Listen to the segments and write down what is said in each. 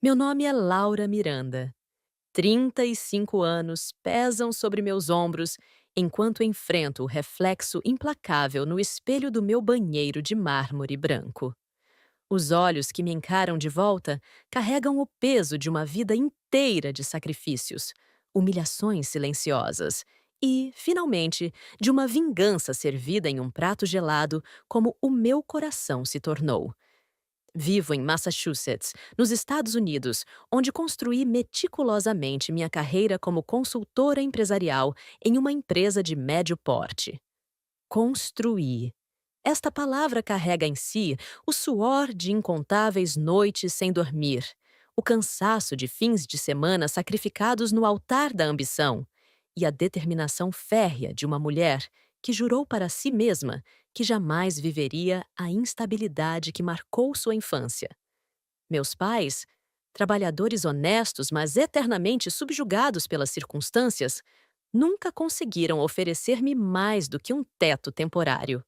Meu nome é Laura Miranda. 35 anos pesam sobre meus ombros enquanto enfrento o reflexo implacável no espelho do meu banheiro de mármore branco. Os olhos que me encaram de volta carregam o peso de uma vida inteira de sacrifícios, humilhações silenciosas e, finalmente, de uma vingança servida em um prato gelado como o meu coração se tornou. Vivo em Massachusetts, nos Estados Unidos, onde construí meticulosamente minha carreira como consultora empresarial em uma empresa de médio porte. Construir. Esta palavra carrega em si o suor de incontáveis noites sem dormir, o cansaço de fins de semana sacrificados no altar da ambição e a determinação férrea de uma mulher que jurou para si mesma que jamais viveria a instabilidade que marcou sua infância. Meus pais, trabalhadores honestos, mas eternamente subjugados pelas circunstâncias, nunca conseguiram oferecer-me mais do que um teto temporário.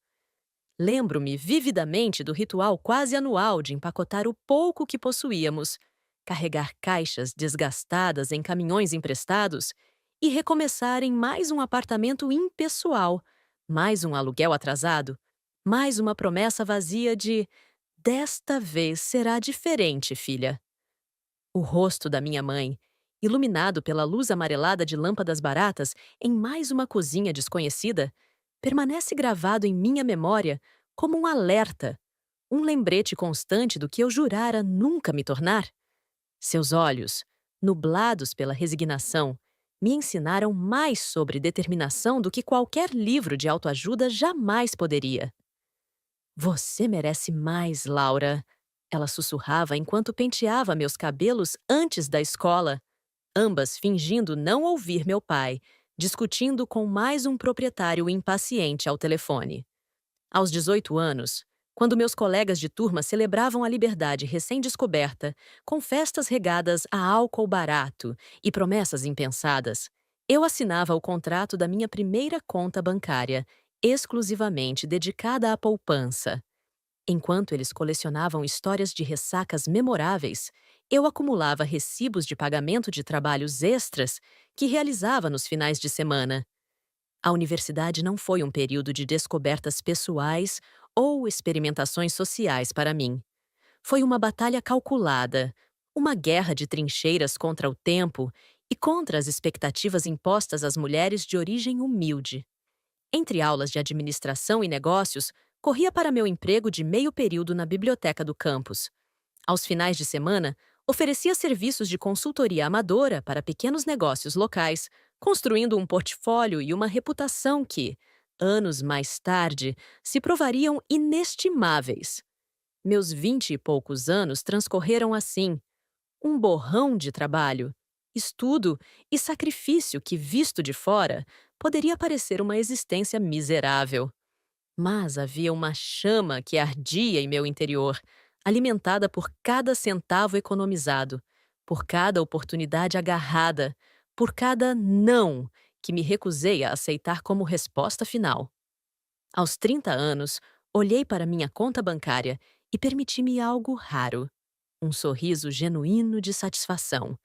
Lembro-me vividamente do ritual quase anual de empacotar o pouco que possuíamos, carregar caixas desgastadas em caminhões emprestados e recomeçar em mais um apartamento impessoal, mais um aluguel atrasado, mais uma promessa vazia de "desta vez será diferente, filha". O rosto da minha mãe, iluminado pela luz amarelada de lâmpadas baratas em mais uma cozinha desconhecida, permanece gravado em minha memória como um alerta, um lembrete constante do que eu jurara nunca me tornar. Seus olhos, nublados pela resignação, me ensinaram mais sobre determinação do que qualquer livro de autoajuda jamais poderia. Você merece mais, Laura. Ela sussurrava enquanto penteava meus cabelos antes da escola, ambas fingindo não ouvir meu pai, discutindo com mais um proprietário impaciente ao telefone. Aos 18 anos, quando meus colegas de turma celebravam a liberdade recém-descoberta, com festas regadas a álcool barato e promessas impensadas, eu assinava o contrato da minha primeira conta bancária, exclusivamente dedicada à poupança. Enquanto eles colecionavam histórias de ressacas memoráveis, eu acumulava recibos de pagamento de trabalhos extras que realizava nos finais de semana. A universidade não foi um período de descobertas pessoais ou experimentações sociais para mim. Foi uma batalha calculada, uma guerra de trincheiras contra o tempo e contra as expectativas impostas às mulheres de origem humilde. Entre aulas de administração e negócios, corria para meu emprego de meio período na biblioteca do campus. Aos finais de semana, oferecia serviços de consultoria amadora para pequenos negócios locais, construindo um portfólio e uma reputação que, anos mais tarde, se provariam inestimáveis. Meus 20 e poucos anos transcorreram assim, um borrão de trabalho, estudo e sacrifício que, visto de fora, poderia parecer uma existência miserável. Mas havia uma chama que ardia em meu interior, alimentada por cada centavo economizado, por cada oportunidade agarrada, por cada não que me recusei a aceitar como resposta final. Aos 30 anos, olhei para minha conta bancária e permiti-me algo raro, um sorriso genuíno de satisfação.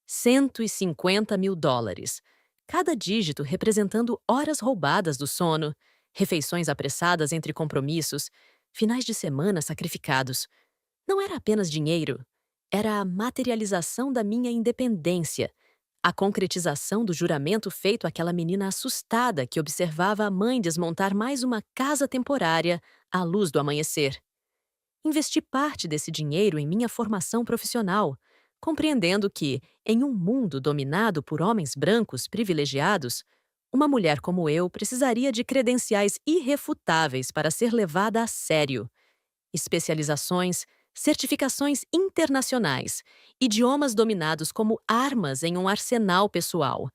US$ 150.000, cada dígito representando horas roubadas do sono, refeições apressadas entre compromissos, finais de semana sacrificados. Não era apenas dinheiro, era a materialização da minha independência, a concretização do juramento feito àquela menina assustada que observava a mãe desmontar mais uma casa temporária à luz do amanhecer. Investi parte desse dinheiro em minha formação profissional, compreendendo que, em um mundo dominado por homens brancos privilegiados, uma mulher como eu precisaria de credenciais irrefutáveis para ser levada a sério. Especializações, certificações internacionais, idiomas dominados como armas em um arsenal pessoal.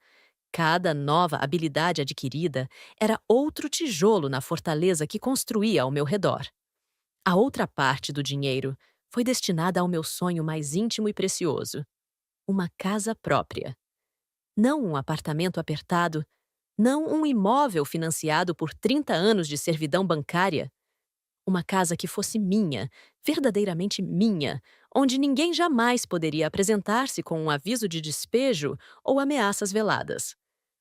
Cada nova habilidade adquirida era outro tijolo na fortaleza que construía ao meu redor. A outra parte do dinheiro foi destinada ao meu sonho mais íntimo e precioso: uma casa própria. Não um apartamento apertado, não um imóvel financiado por 30 anos de servidão bancária. Uma casa que fosse minha, verdadeiramente minha, onde ninguém jamais poderia apresentar-se com um aviso de despejo ou ameaças veladas.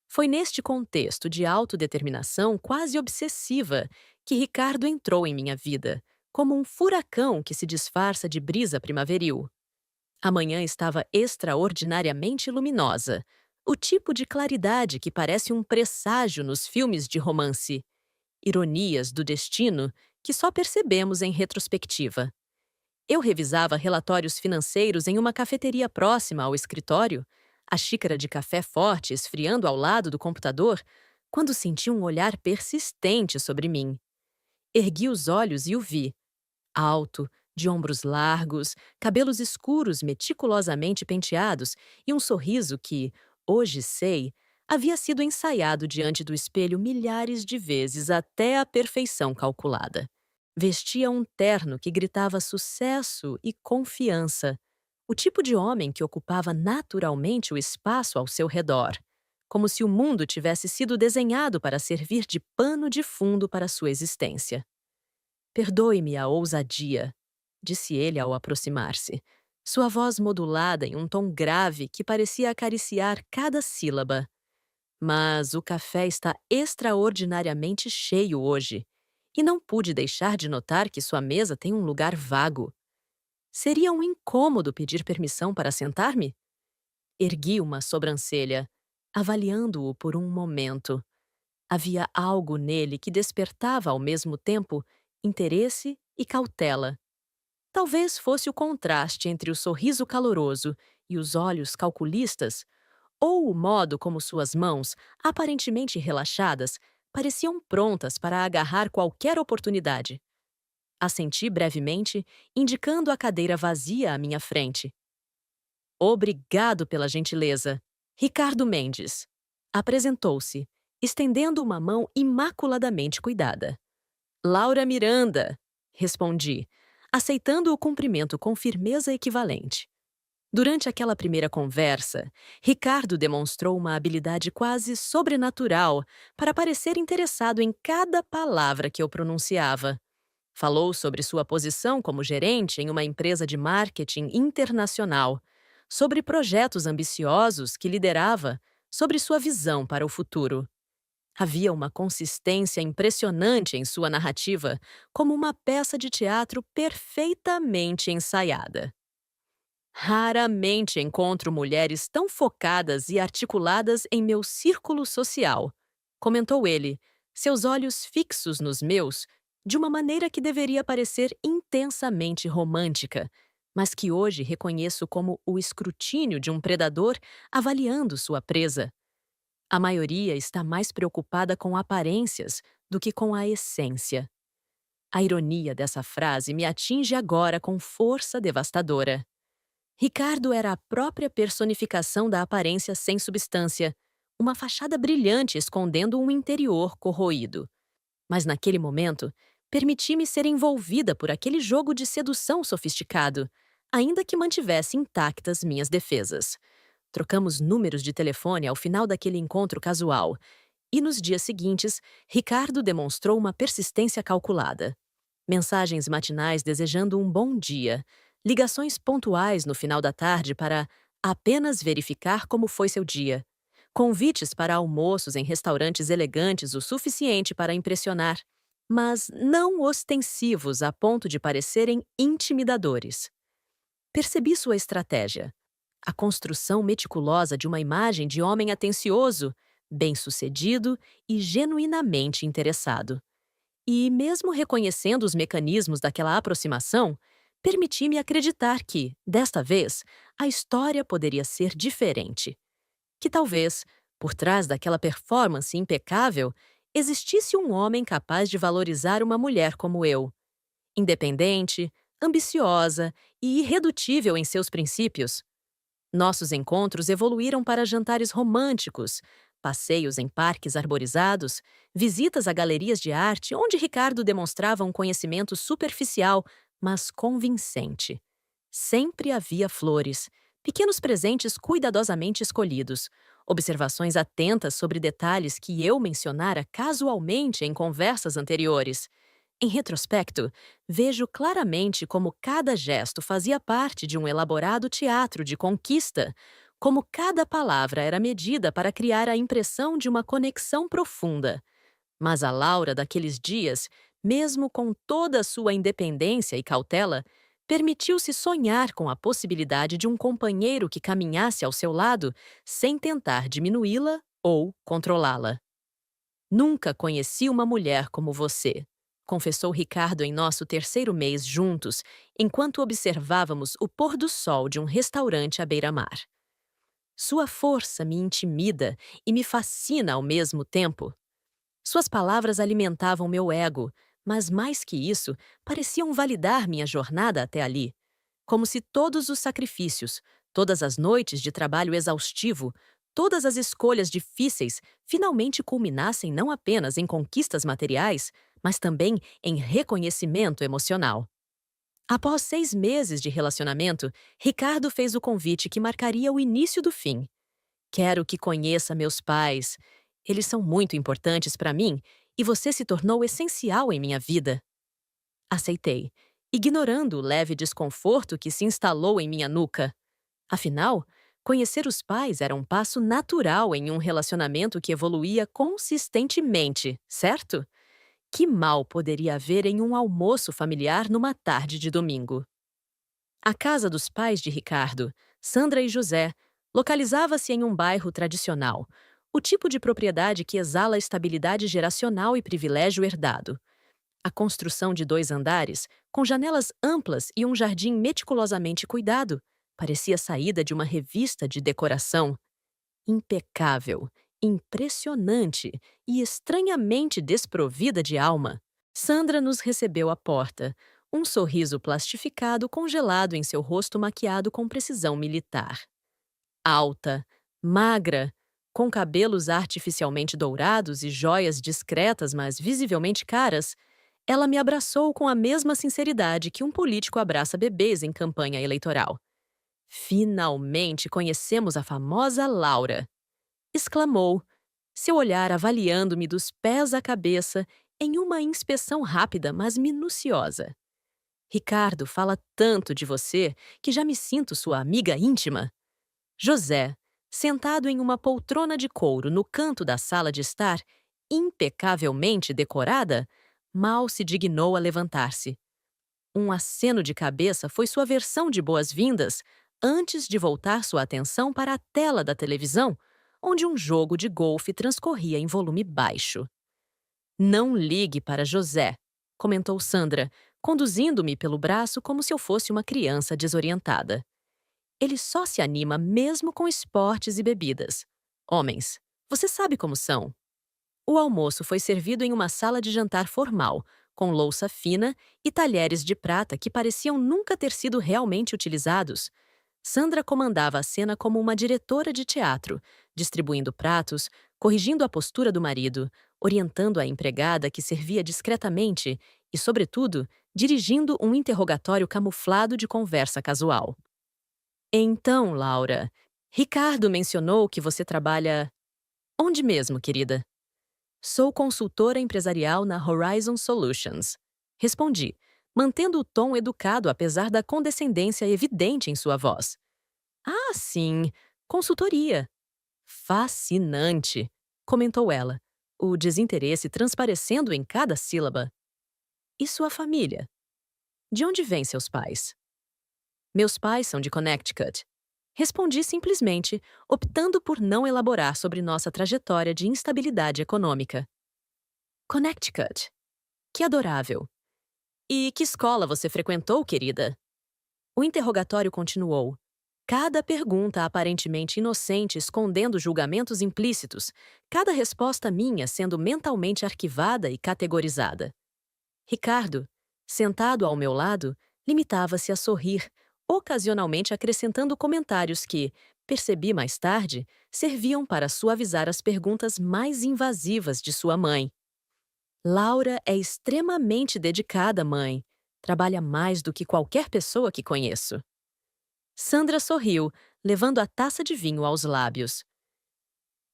Foi neste contexto de autodeterminação quase obsessiva que Ricardo entrou em minha vida, como um furacão que se disfarça de brisa primaveril. A manhã estava extraordinariamente luminosa, o tipo de claridade que parece um presságio nos filmes de romance. Ironias do destino que só percebemos em retrospectiva. Eu revisava relatórios financeiros em uma cafeteria próxima ao escritório, a xícara de café forte esfriando ao lado do computador, quando senti um olhar persistente sobre mim. Ergui os olhos e o vi. Alto, de ombros largos, cabelos escuros meticulosamente penteados e um sorriso que, hoje sei, havia sido ensaiado diante do espelho milhares de vezes até a perfeição calculada. Vestia um terno que gritava sucesso e confiança, o tipo de homem que ocupava naturalmente o espaço ao seu redor, como se o mundo tivesse sido desenhado para servir de pano de fundo para sua existência. Perdoe-me a ousadia, disse ele ao aproximar-se, sua voz modulada em um tom grave que parecia acariciar cada sílaba. Mas o café está extraordinariamente cheio hoje, e não pude deixar de notar que sua mesa tem um lugar vago. Seria um incômodo pedir permissão para sentar-me? Ergui uma sobrancelha, avaliando-o por um momento. Havia algo nele que despertava ao mesmo tempo interesse e cautela. Talvez fosse o contraste entre o sorriso caloroso e os olhos calculistas, ou o modo como suas mãos, aparentemente relaxadas, pareciam prontas para agarrar qualquer oportunidade. Assenti brevemente, indicando a cadeira vazia à minha frente. Obrigado pela gentileza. Ricardo Mendes. Apresentou-se, estendendo uma mão imaculadamente cuidada. Laura Miranda, respondi, aceitando o cumprimento com firmeza equivalente. Durante aquela primeira conversa, Ricardo demonstrou uma habilidade quase sobrenatural para parecer interessado em cada palavra que eu pronunciava. Falou sobre sua posição como gerente em uma empresa de marketing internacional, sobre projetos ambiciosos que liderava, sobre sua visão para o futuro. Havia uma consistência impressionante em sua narrativa, como uma peça de teatro perfeitamente ensaiada. Raramente encontro mulheres tão focadas e articuladas em meu círculo social, comentou ele, seus olhos fixos nos meus, de uma maneira que deveria parecer intensamente romântica, mas que hoje reconheço como o escrutínio de um predador avaliando sua presa. A maioria está mais preocupada com aparências do que com a essência. A ironia dessa frase me atinge agora com força devastadora. Ricardo era a própria personificação da aparência sem substância, uma fachada brilhante escondendo um interior corroído. Mas naquele momento, permiti-me ser envolvida por aquele jogo de sedução sofisticado, ainda que mantivesse intactas minhas defesas. Trocamos números de telefone ao final daquele encontro casual, e nos dias seguintes, Ricardo demonstrou uma persistência calculada. Mensagens matinais desejando um bom dia, ligações pontuais no final da tarde para apenas verificar como foi seu dia, convites para almoços em restaurantes elegantes o suficiente para impressionar, mas não ostensivos a ponto de parecerem intimidadores. Percebi sua estratégia. A construção meticulosa de uma imagem de homem atencioso, bem-sucedido e genuinamente interessado. E, mesmo reconhecendo os mecanismos daquela aproximação, permiti-me acreditar que, desta vez, a história poderia ser diferente. Que talvez, por trás daquela performance impecável, existisse um homem capaz de valorizar uma mulher como eu. Independente, ambiciosa e irredutível em seus princípios. Nossos encontros evoluíram para jantares românticos, passeios em parques arborizados, visitas a galerias de arte onde Ricardo demonstrava um conhecimento superficial, mas convincente. Sempre havia flores, pequenos presentes cuidadosamente escolhidos, observações atentas sobre detalhes que eu mencionara casualmente em conversas anteriores. Em retrospecto, vejo claramente como cada gesto fazia parte de um elaborado teatro de conquista, como cada palavra era medida para criar a impressão de uma conexão profunda. Mas a Laura daqueles dias, mesmo com toda a sua independência e cautela, permitiu-se sonhar com a possibilidade de um companheiro que caminhasse ao seu lado sem tentar diminuí-la ou controlá-la. Nunca conheci uma mulher como você, confessou Ricardo em nosso terceiro mês juntos, enquanto observávamos o pôr do sol de um restaurante à beira-mar. Sua força me intimida e me fascina ao mesmo tempo. Suas palavras alimentavam meu ego, mas mais que isso, pareciam validar minha jornada até ali. Como se todos os sacrifícios, todas as noites de trabalho exaustivo, todas as escolhas difíceis finalmente culminassem não apenas em conquistas materiais, mas também em reconhecimento emocional. Após 6 meses de relacionamento, Ricardo fez o convite que marcaria o início do fim. Quero que conheça meus pais. Eles são muito importantes para mim e você se tornou essencial em minha vida. Aceitei, ignorando o leve desconforto que se instalou em minha nuca. Afinal, conhecer os pais era um passo natural em um relacionamento que evoluía consistentemente, certo? Que mal poderia haver em um almoço familiar numa tarde de domingo? A casa dos pais de Ricardo, Sandra e José, localizava-se em um bairro tradicional, o tipo de propriedade que exala estabilidade geracional e privilégio herdado. A construção de 2 andares, com janelas amplas e um jardim meticulosamente cuidado, parecia saída de uma revista de decoração. Impecável, impressionante e estranhamente desprovida de alma. Sandra nos recebeu à porta, um sorriso plastificado congelado em seu rosto maquiado com precisão militar. Alta, magra, com cabelos artificialmente dourados e joias discretas, mas visivelmente caras, ela me abraçou com a mesma sinceridade que um político abraça bebês em campanha eleitoral. Finalmente conhecemos a famosa Laura! Exclamou, seu olhar avaliando-me dos pés à cabeça em uma inspeção rápida, mas minuciosa. Ricardo fala tanto de você que já me sinto sua amiga íntima. José, sentado em uma poltrona de couro no canto da sala de estar, impecavelmente decorada, mal se dignou a levantar-se. Um aceno de cabeça foi sua versão de boas-vindas antes de voltar sua atenção para a tela da televisão, onde um jogo de golfe transcorria em volume baixo. Não ligue para José, comentou Sandra, conduzindo-me pelo braço como se eu fosse uma criança desorientada. Ele só se anima mesmo com esportes e bebidas. Homens, você sabe como são. O almoço foi servido em uma sala de jantar formal, com louça fina e talheres de prata que pareciam nunca ter sido realmente utilizados. Sandra comandava a cena como uma diretora de teatro, distribuindo pratos, corrigindo a postura do marido, orientando a empregada que servia discretamente e, sobretudo, dirigindo um interrogatório camuflado de conversa casual. Então, Laura, Ricardo mencionou que você trabalha... Onde mesmo, querida? Sou consultora empresarial na Horizon Solutions. Respondi, mantendo o tom educado apesar da condescendência evidente em sua voz. Ah, sim, consultoria. Fascinante, comentou ela, o desinteresse transparecendo em cada sílaba. E sua família? De onde vêm seus pais? Meus pais são de Connecticut. Respondi simplesmente, optando por não elaborar sobre nossa trajetória de instabilidade econômica. Connecticut. Que adorável. E que escola você frequentou, querida? O interrogatório continuou. Cada pergunta aparentemente inocente escondendo julgamentos implícitos, cada resposta minha sendo mentalmente arquivada e categorizada. Ricardo, sentado ao meu lado, limitava-se a sorrir, ocasionalmente acrescentando comentários que, percebi mais tarde, serviam para suavizar as perguntas mais invasivas de sua mãe. Laura é extremamente dedicada, mãe. Trabalha mais do que qualquer pessoa que conheço. Sandra sorriu, levando a taça de vinho aos lábios.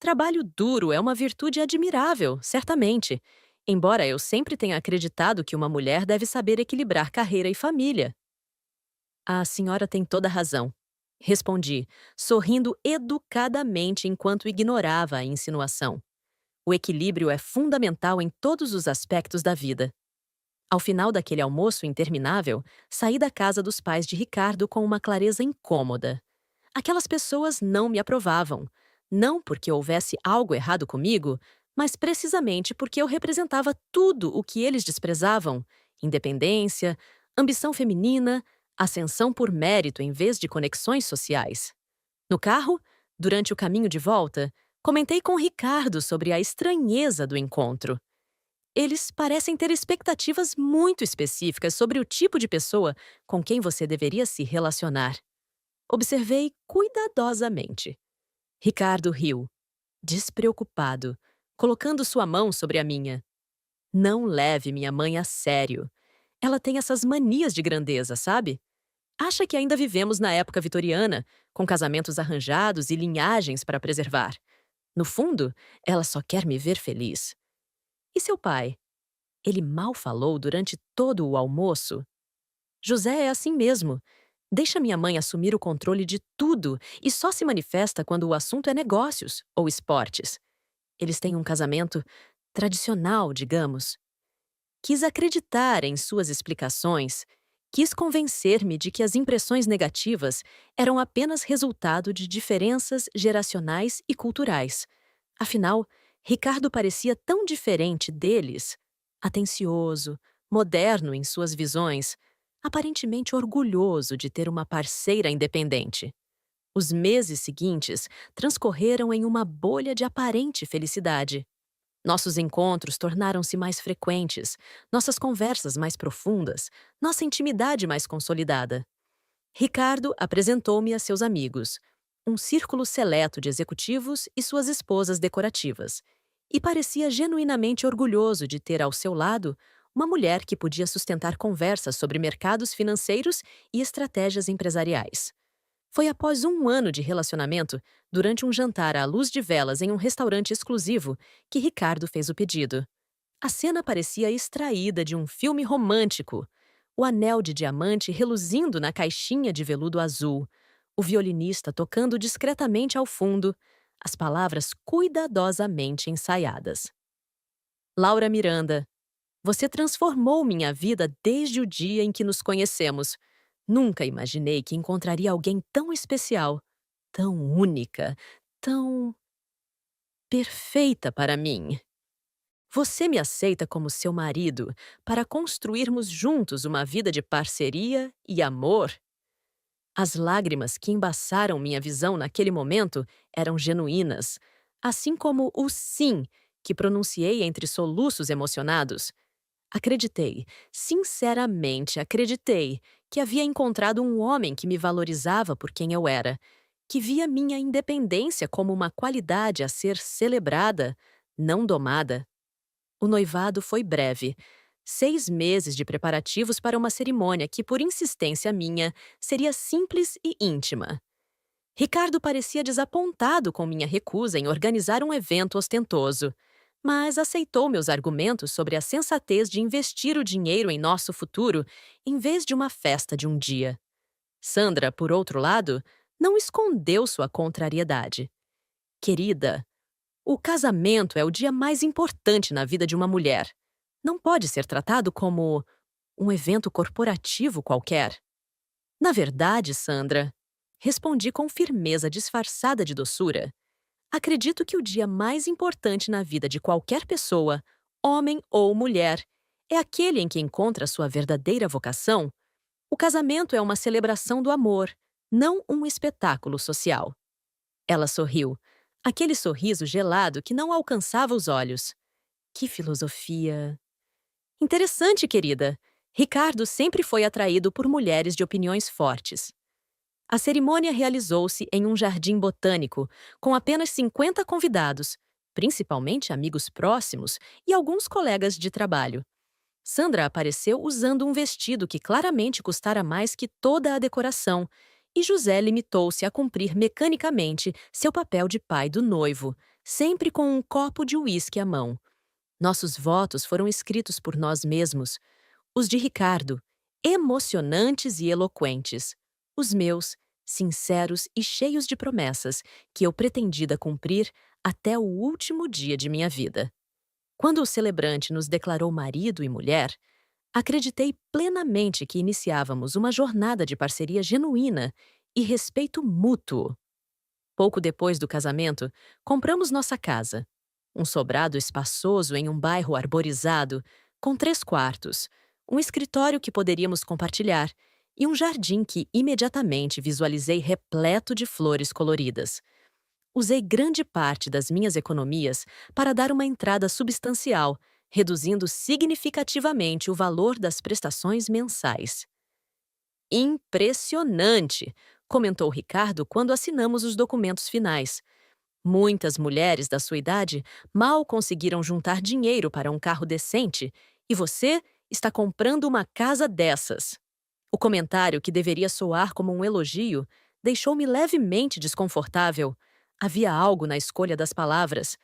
Trabalho duro é uma virtude admirável, certamente. embora eu sempre tenha acreditado que uma mulher deve saber equilibrar carreira e família. A senhora tem toda a razão. Respondi, sorrindo educadamente enquanto ignorava a insinuação. O equilíbrio é fundamental em todos os aspectos da vida. Ao final daquele almoço interminável, saí da casa dos pais de Ricardo com uma clareza incômoda. Aquelas pessoas não me aprovavam. Não porque houvesse algo errado comigo, mas precisamente porque eu representava tudo o que eles desprezavam: independência, ambição feminina, ascensão por mérito em vez de conexões sociais. No carro, durante o caminho de volta, comentei com Ricardo sobre a estranheza do encontro. Eles parecem ter expectativas muito específicas sobre o tipo de pessoa com quem você deveria se relacionar. Observei cuidadosamente. Ricardo riu, despreocupado, colocando sua mão sobre a minha. Não leve minha mãe a sério. Ela tem essas manias de grandeza, sabe? Acha que ainda vivemos na época vitoriana, com casamentos arranjados e linhagens para preservar. No fundo, ela só quer me ver feliz. E seu pai? Ele mal falou durante todo o almoço? José é assim mesmo. Deixa minha mãe assumir o controle de tudo e só se manifesta quando o assunto é negócios ou esportes. Eles têm um casamento tradicional, digamos. Quis acreditar em suas explicações, quis convencer-me de que as impressões negativas eram apenas resultado de diferenças geracionais e culturais. Afinal, Ricardo parecia tão diferente deles, atencioso, moderno em suas visões, aparentemente orgulhoso de ter uma parceira independente. Os meses seguintes transcorreram em uma bolha de aparente felicidade. Nossos encontros tornaram-se mais frequentes, nossas conversas mais profundas, nossa intimidade mais consolidada. Ricardo apresentou-me a seus amigos, um círculo seleto de executivos e suas esposas decorativas, e parecia genuinamente orgulhoso de ter ao seu lado uma mulher que podia sustentar conversas sobre mercados financeiros e estratégias empresariais. Foi após um ano de relacionamento, durante um jantar à luz de velas em um restaurante exclusivo, que Ricardo fez o pedido. A cena parecia extraída de um filme romântico. O anel de diamante reluzindo na caixinha de veludo azul, o violinista tocando discretamente ao fundo, as palavras cuidadosamente ensaiadas. Laura Miranda, você transformou minha vida desde o dia em que nos conhecemos. Nunca imaginei que encontraria alguém tão especial, tão única, tão perfeita para mim. Você me aceita como seu marido para construirmos juntos uma vida de parceria e amor? As lágrimas que embaçaram minha visão naquele momento eram genuínas, assim como o sim que pronunciei entre soluços emocionados. Acreditei, sinceramente acreditei, que havia encontrado um homem que me valorizava por quem eu era, que via minha independência como uma qualidade a ser celebrada, não domada. O noivado foi breve. 6 meses de preparativos para uma cerimônia que, por insistência minha, seria simples e íntima. Ricardo parecia desapontado com minha recusa em organizar um evento ostentoso, mas aceitou meus argumentos sobre a sensatez de investir o dinheiro em nosso futuro em vez de uma festa de um dia. Sandra, por outro lado, não escondeu sua contrariedade. Querida, o casamento é o dia mais importante na vida de uma mulher. Não pode ser tratado como um evento corporativo qualquer. Na verdade, Sandra, respondi com firmeza disfarçada de doçura. Acredito que o dia mais importante na vida de qualquer pessoa, homem ou mulher, é aquele em que encontra sua verdadeira vocação. O casamento é uma celebração do amor, não um espetáculo social. Ela sorriu, aquele sorriso gelado que não alcançava os olhos. Que filosofia! Interessante, querida. Ricardo sempre foi atraído por mulheres de opiniões fortes. A cerimônia realizou-se em um jardim botânico, com apenas 50 convidados, principalmente amigos próximos e alguns colegas de trabalho. Sandra apareceu usando um vestido que claramente custara mais que toda a decoração, e José limitou-se a cumprir mecanicamente seu papel de pai do noivo, sempre com um copo de uísque à mão. Nossos votos foram escritos por nós mesmos. Os de Ricardo, emocionantes e eloquentes. Os meus, sinceros e cheios de promessas que eu pretendia cumprir até o último dia de minha vida. Quando o celebrante nos declarou marido e mulher, acreditei plenamente que iniciávamos uma jornada de parceria genuína e respeito mútuo. Pouco depois do casamento, compramos nossa casa. Um sobrado espaçoso em um bairro arborizado, com 3 quartos, um escritório que poderíamos compartilhar e um jardim que imediatamente visualizei repleto de flores coloridas. Usei grande parte das minhas economias para dar uma entrada substancial, reduzindo significativamente o valor das prestações mensais. Impressionante! Comentou Ricardo quando assinamos os documentos finais. Muitas mulheres da sua idade mal conseguiram juntar dinheiro para um carro decente e você está comprando uma casa dessas. O comentário, que deveria soar como um elogio, deixou-me levemente desconfortável. Havia algo na escolha das palavras.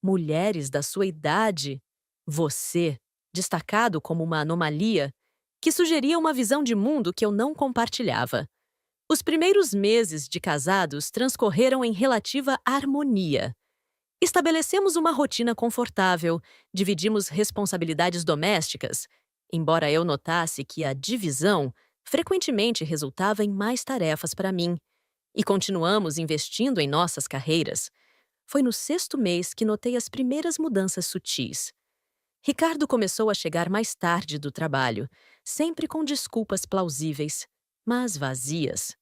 Mulheres da sua idade. Você, destacado como uma anomalia, que sugeria uma visão de mundo que eu não compartilhava. Os primeiros meses de casados transcorreram em relativa harmonia. Estabelecemos uma rotina confortável, dividimos responsabilidades domésticas, embora eu notasse que a divisão frequentemente resultava em mais tarefas para mim, e continuamos investindo em nossas carreiras. Foi no 6º mês que notei as primeiras mudanças sutis. Ricardo começou a chegar mais tarde do trabalho, sempre com desculpas plausíveis, mas vazias.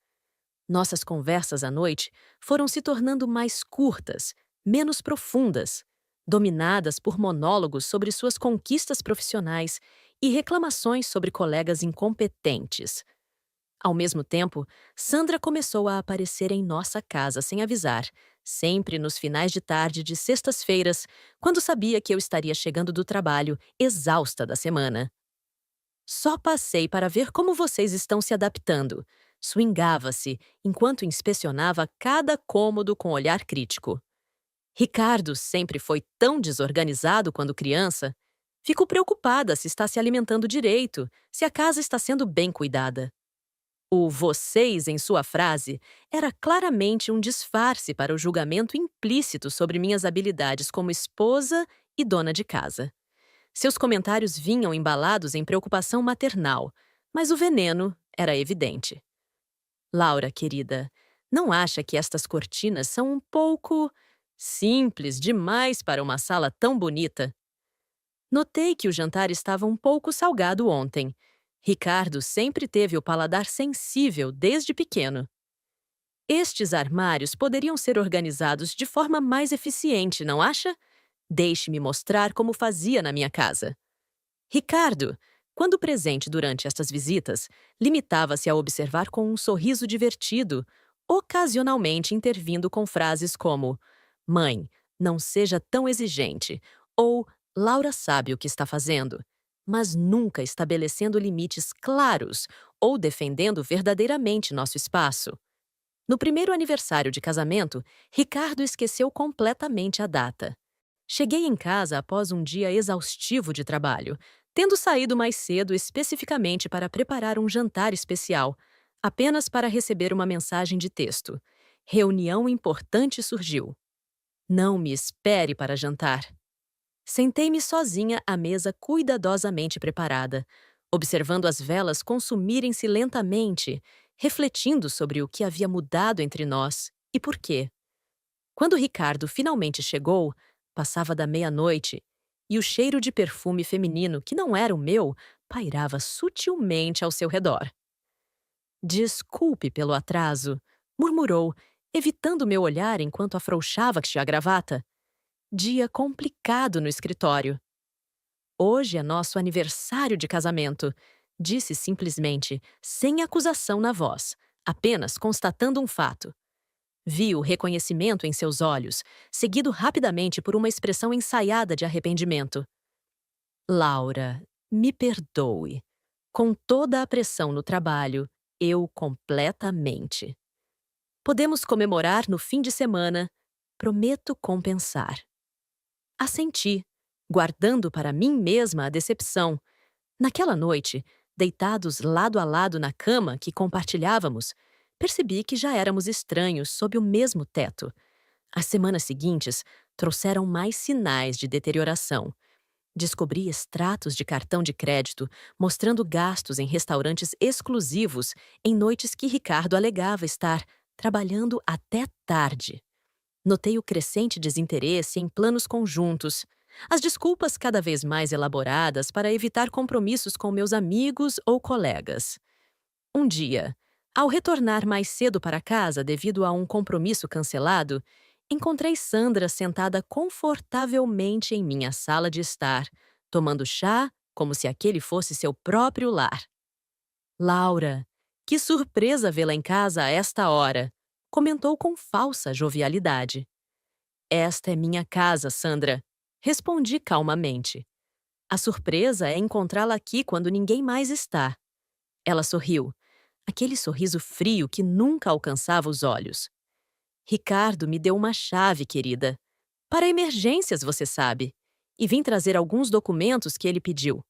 Nossas conversas à noite foram se tornando mais curtas, menos profundas, dominadas por monólogos sobre suas conquistas profissionais e reclamações sobre colegas incompetentes. Ao mesmo tempo, Sandra começou a aparecer em nossa casa sem avisar, sempre nos finais de tarde de sextas-feiras, quando sabia que eu estaria chegando do trabalho, exausta da semana. Só passei para ver como vocês estão se adaptando. Swingava-se enquanto inspecionava cada cômodo com olhar crítico. Ricardo sempre foi tão desorganizado quando criança. Fico preocupada se está se alimentando direito, se a casa está sendo bem cuidada. O vocês em sua frase era claramente um disfarce para o julgamento implícito sobre minhas habilidades como esposa e dona de casa. Seus comentários vinham embalados em preocupação maternal, mas o veneno era evidente. Laura, querida, não acha que estas cortinas são um pouco simples demais para uma sala tão bonita? Notei que o jantar estava um pouco salgado ontem. Ricardo sempre teve o paladar sensível desde pequeno. Estes armários poderiam ser organizados de forma mais eficiente, não acha? Deixe-me mostrar como fazia na minha casa. Ricardo, quando presente durante estas visitas, limitava-se a observar com um sorriso divertido, ocasionalmente intervindo com frases como: Mãe, não seja tão exigente, ou Laura sabe o que está fazendo, mas nunca estabelecendo limites claros ou defendendo verdadeiramente nosso espaço. No primeiro aniversário de casamento, Ricardo esqueceu completamente a data. Cheguei em casa após um dia exaustivo de trabalho, tendo saído mais cedo especificamente para preparar um jantar especial, apenas para receber uma mensagem de texto. Reunião importante surgiu. Não me espere para jantar. Sentei-me sozinha à mesa cuidadosamente preparada, observando as velas consumirem-se lentamente, refletindo sobre o que havia mudado entre nós e por quê. Quando Ricardo finalmente chegou, passava da meia-noite e o cheiro de perfume feminino, que não era o meu, pairava sutilmente ao seu redor. Desculpe pelo atraso, murmurou, evitando meu olhar enquanto afrouxava a gravata. Dia complicado no escritório. Hoje é nosso aniversário de casamento, disse simplesmente, sem acusação na voz, apenas constatando um fato. Vi o reconhecimento em seus olhos, seguido rapidamente por uma expressão ensaiada de arrependimento. Laura, me perdoe. Com toda a pressão no trabalho, eu completamente. Podemos comemorar no fim de semana. Prometo compensar. Assenti, guardando para mim mesma a decepção. Naquela noite, deitados lado a lado na cama que compartilhávamos, percebi que já éramos estranhos sob o mesmo teto. As semanas seguintes trouxeram mais sinais de deterioração. Descobri extratos de cartão de crédito mostrando gastos em restaurantes exclusivos em noites que Ricardo alegava estar trabalhando até tarde. Notei o crescente desinteresse em planos conjuntos, as desculpas cada vez mais elaboradas para evitar compromissos com meus amigos ou colegas. Um dia, ao retornar mais cedo para casa devido a um compromisso cancelado, encontrei Sandra sentada confortavelmente em minha sala de estar, tomando chá como se aquele fosse seu próprio lar. Laura, que surpresa vê-la em casa a esta hora, comentou com falsa jovialidade. Esta é minha casa, Sandra, respondi calmamente. A surpresa é encontrá-la aqui quando ninguém mais está. Ela sorriu, aquele sorriso frio que nunca alcançava os olhos. Ricardo me deu uma chave, querida. Para emergências, você sabe. E vim trazer alguns documentos que ele pediu.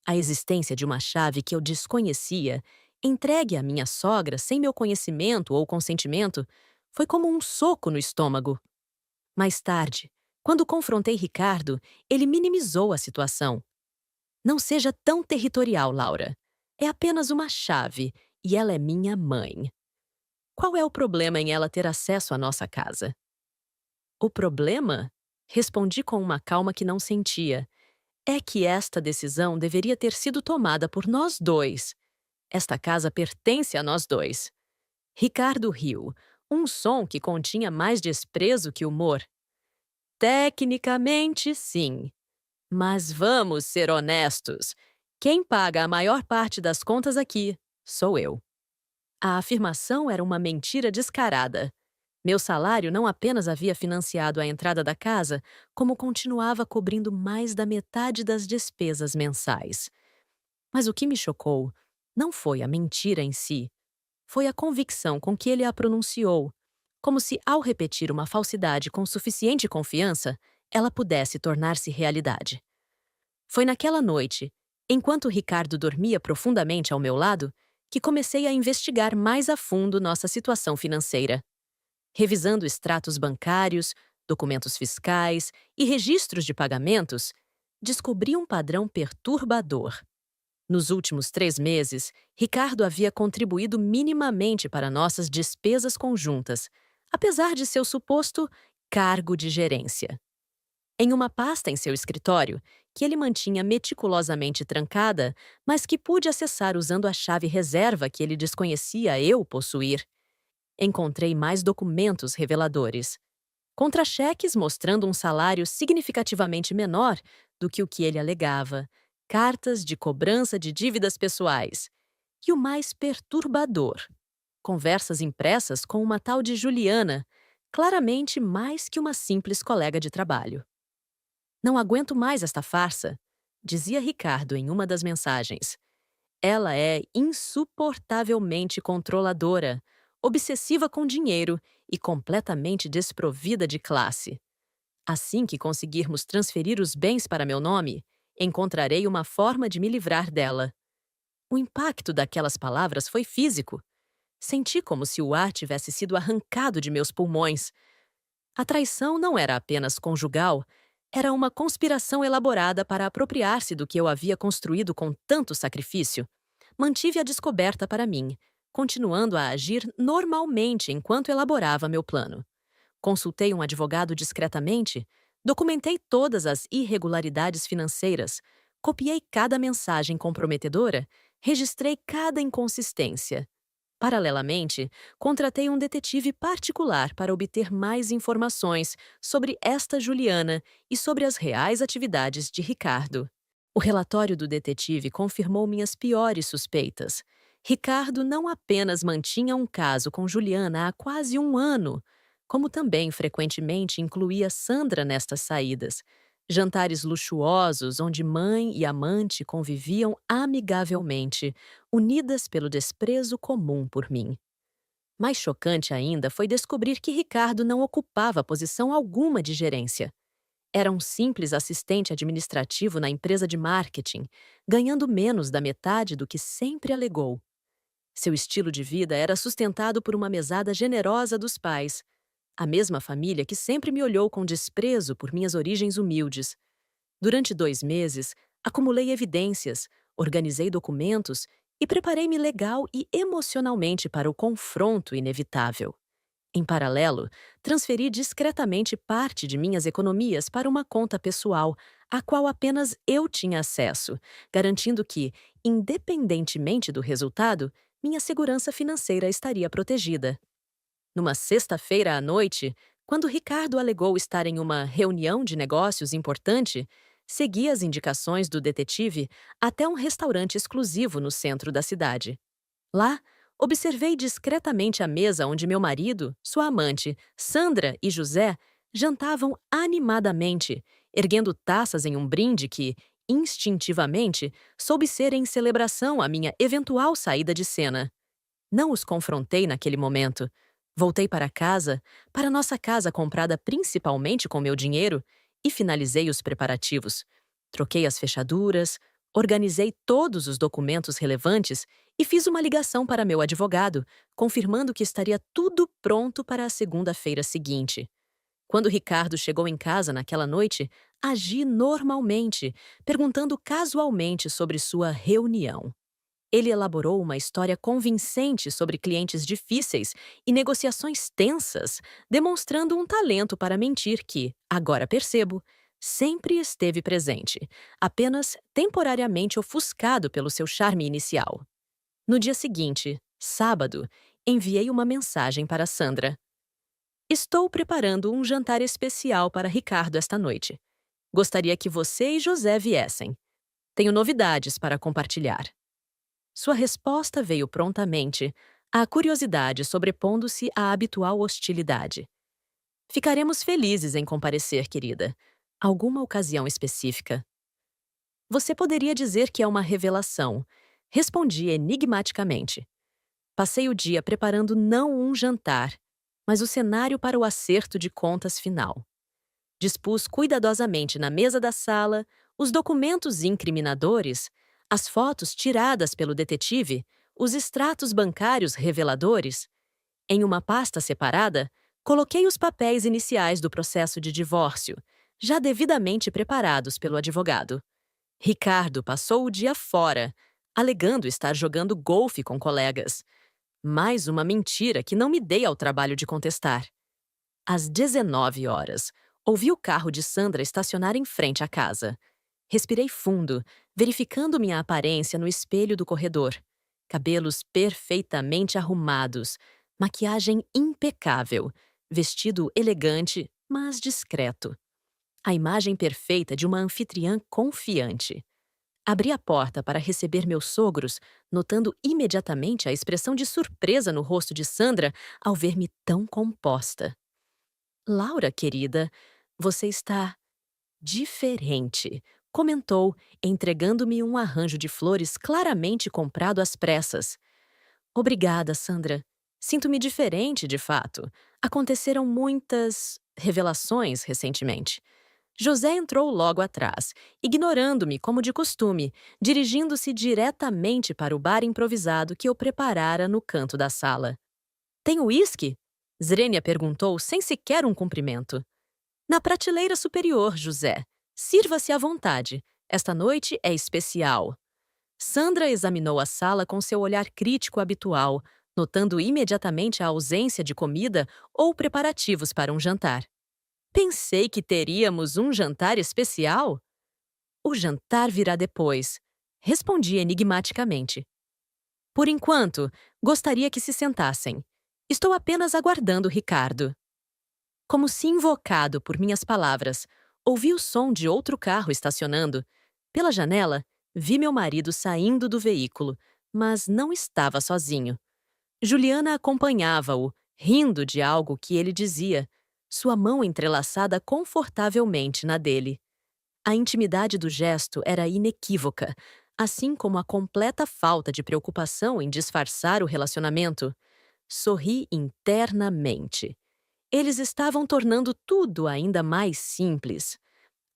A existência de uma chave que eu desconhecia, entregue à minha sogra sem meu conhecimento ou consentimento, foi como um soco no estômago. Mais tarde, quando confrontei Ricardo, ele minimizou a situação. Não seja tão territorial, Laura. É apenas uma chave e ela é minha mãe. Qual é o problema em ela ter acesso à nossa casa? O problema? Respondi com uma calma que não sentia. É que esta decisão deveria ter sido tomada por nós dois. Esta casa pertence a nós dois. Ricardo riu, um som que continha mais desprezo que humor. Tecnicamente, sim. Mas vamos ser honestos. Quem paga a maior parte das contas aqui sou eu. A afirmação era uma mentira descarada. Meu salário não apenas havia financiado a entrada da casa, como continuava cobrindo mais da metade das despesas mensais. Mas o que me chocou não foi a mentira em si, foi a convicção com que ele a pronunciou, como se, ao repetir uma falsidade com suficiente confiança, ela pudesse tornar-se realidade. Foi naquela noite, enquanto Ricardo dormia profundamente ao meu lado, que comecei a investigar mais a fundo nossa situação financeira. Revisando extratos bancários, documentos fiscais e registros de pagamentos, descobri um padrão perturbador. Nos últimos 3 meses, Ricardo havia contribuído minimamente para nossas despesas conjuntas, apesar de seu suposto cargo de gerência. Em uma pasta em seu escritório, que ele mantinha meticulosamente trancada, mas que pude acessar usando a chave reserva que ele desconhecia eu possuir, encontrei mais documentos reveladores. Contra-cheques mostrando um salário significativamente menor do que o que ele alegava, cartas de cobrança de dívidas pessoais. E o mais perturbador, conversas impressas com uma tal de Juliana, claramente mais que uma simples colega de trabalho. Não aguento mais esta farsa, dizia Ricardo em uma das mensagens. Ela é insuportavelmente controladora, obsessiva com dinheiro e completamente desprovida de classe. Assim que conseguirmos transferir os bens para meu nome, encontrarei uma forma de me livrar dela. O impacto daquelas palavras foi físico. Senti como se o ar tivesse sido arrancado de meus pulmões. A traição não era apenas conjugal, era uma conspiração elaborada para apropriar-se do que eu havia construído com tanto sacrifício. Mantive a descoberta para mim, continuando a agir normalmente enquanto elaborava meu plano. Consultei um advogado discretamente, documentei todas as irregularidades financeiras, copiei cada mensagem comprometedora, registrei cada inconsistência. Paralelamente, contratei um detetive particular para obter mais informações sobre esta Juliana e sobre as reais atividades de Ricardo. O relatório do detetive confirmou minhas piores suspeitas. Ricardo não apenas mantinha um caso com Juliana há quase 1 ano, como também frequentemente incluía Sandra nestas saídas, jantares luxuosos onde mãe e amante conviviam amigavelmente, unidas pelo desprezo comum por mim. Mais chocante ainda foi descobrir que Ricardo não ocupava posição alguma de gerência. Era um simples assistente administrativo na empresa de marketing, ganhando menos da metade do que sempre alegou. Seu estilo de vida era sustentado por uma mesada generosa dos pais, a mesma família que sempre me olhou com desprezo por minhas origens humildes. Durante 2 meses, acumulei evidências, organizei documentos e preparei-me legal e emocionalmente para o confronto inevitável. Em paralelo, transferi discretamente parte de minhas economias para uma conta pessoal, a qual apenas eu tinha acesso, garantindo que, independentemente do resultado, minha segurança financeira estaria protegida. Numa sexta-feira à noite, quando Ricardo alegou estar em uma reunião de negócios importante, segui as indicações do detetive até um restaurante exclusivo no centro da cidade. Lá, observei discretamente a mesa onde meu marido, sua amante, Sandra e José jantavam animadamente, erguendo taças em um brinde que, instintivamente, soube ser em celebração à minha eventual saída de cena. Não os confrontei naquele momento. Voltei para nossa casa comprada principalmente com meu dinheiro, e finalizei os preparativos. Troquei as fechaduras, organizei todos os documentos relevantes e fiz uma ligação para meu advogado, confirmando que estaria tudo pronto para a segunda-feira seguinte. Quando Ricardo chegou em casa naquela noite, agi normalmente, perguntando casualmente sobre sua reunião. Ele elaborou uma história convincente sobre clientes difíceis e negociações tensas, demonstrando um talento para mentir que, agora percebo, sempre esteve presente, apenas temporariamente ofuscado pelo seu charme inicial. No dia seguinte, sábado, enviei uma mensagem para Sandra. Estou preparando um jantar especial para Ricardo esta noite. Gostaria que você e José viessem. Tenho novidades para compartilhar. Sua resposta veio prontamente, a curiosidade sobrepondo-se à habitual hostilidade. Ficaremos felizes em comparecer, querida. Alguma ocasião específica? Você poderia dizer que é uma revelação. Respondi enigmaticamente. Passei o dia preparando não um jantar, mas o cenário para o acerto de contas final. Dispus cuidadosamente na mesa da sala os documentos incriminadores, as fotos tiradas pelo detetive, os extratos bancários reveladores. Em uma pasta separada, coloquei os papéis iniciais do processo de divórcio, já devidamente preparados pelo advogado. Ricardo passou o dia fora, alegando estar jogando golfe com colegas. Mais uma mentira que não me dei ao trabalho de contestar. Às 19 horas, ouvi o carro de Sandra estacionar em frente à casa. Respirei fundo, verificando minha aparência no espelho do corredor. Cabelos perfeitamente arrumados, maquiagem impecável, vestido elegante, mas discreto. A imagem perfeita de uma anfitriã confiante. Abri a porta para receber meus sogros, notando imediatamente a expressão de surpresa no rosto de Sandra ao ver-me tão composta. Laura, querida, você está diferente, comentou, entregando-me um arranjo de flores claramente comprado às pressas. Obrigada, Sandra. Sinto-me diferente, de fato. Aconteceram muitas revelações recentemente. José entrou logo atrás, ignorando-me como de costume, dirigindo-se diretamente para o bar improvisado que eu preparara no canto da sala. Tem uísque? Zrenia perguntou sem sequer um cumprimento. Na prateleira superior, José. Sirva-se à vontade. Esta noite é especial. Sandra examinou a sala com seu olhar crítico habitual, notando imediatamente a ausência de comida ou preparativos para um jantar. Pensei que teríamos um jantar especial? O jantar virá depois, respondi enigmaticamente. Por enquanto, gostaria que se sentassem. Estou apenas aguardando Ricardo. Como se invocado por minhas palavras, ouvi o som de outro carro estacionando. Pela janela, vi meu marido saindo do veículo, mas não estava sozinho. Juliana acompanhava-o, rindo de algo que ele dizia, sua mão entrelaçada confortavelmente na dele. A intimidade do gesto era inequívoca, assim como a completa falta de preocupação em disfarçar o relacionamento. Sorri internamente. Eles estavam tornando tudo ainda mais simples.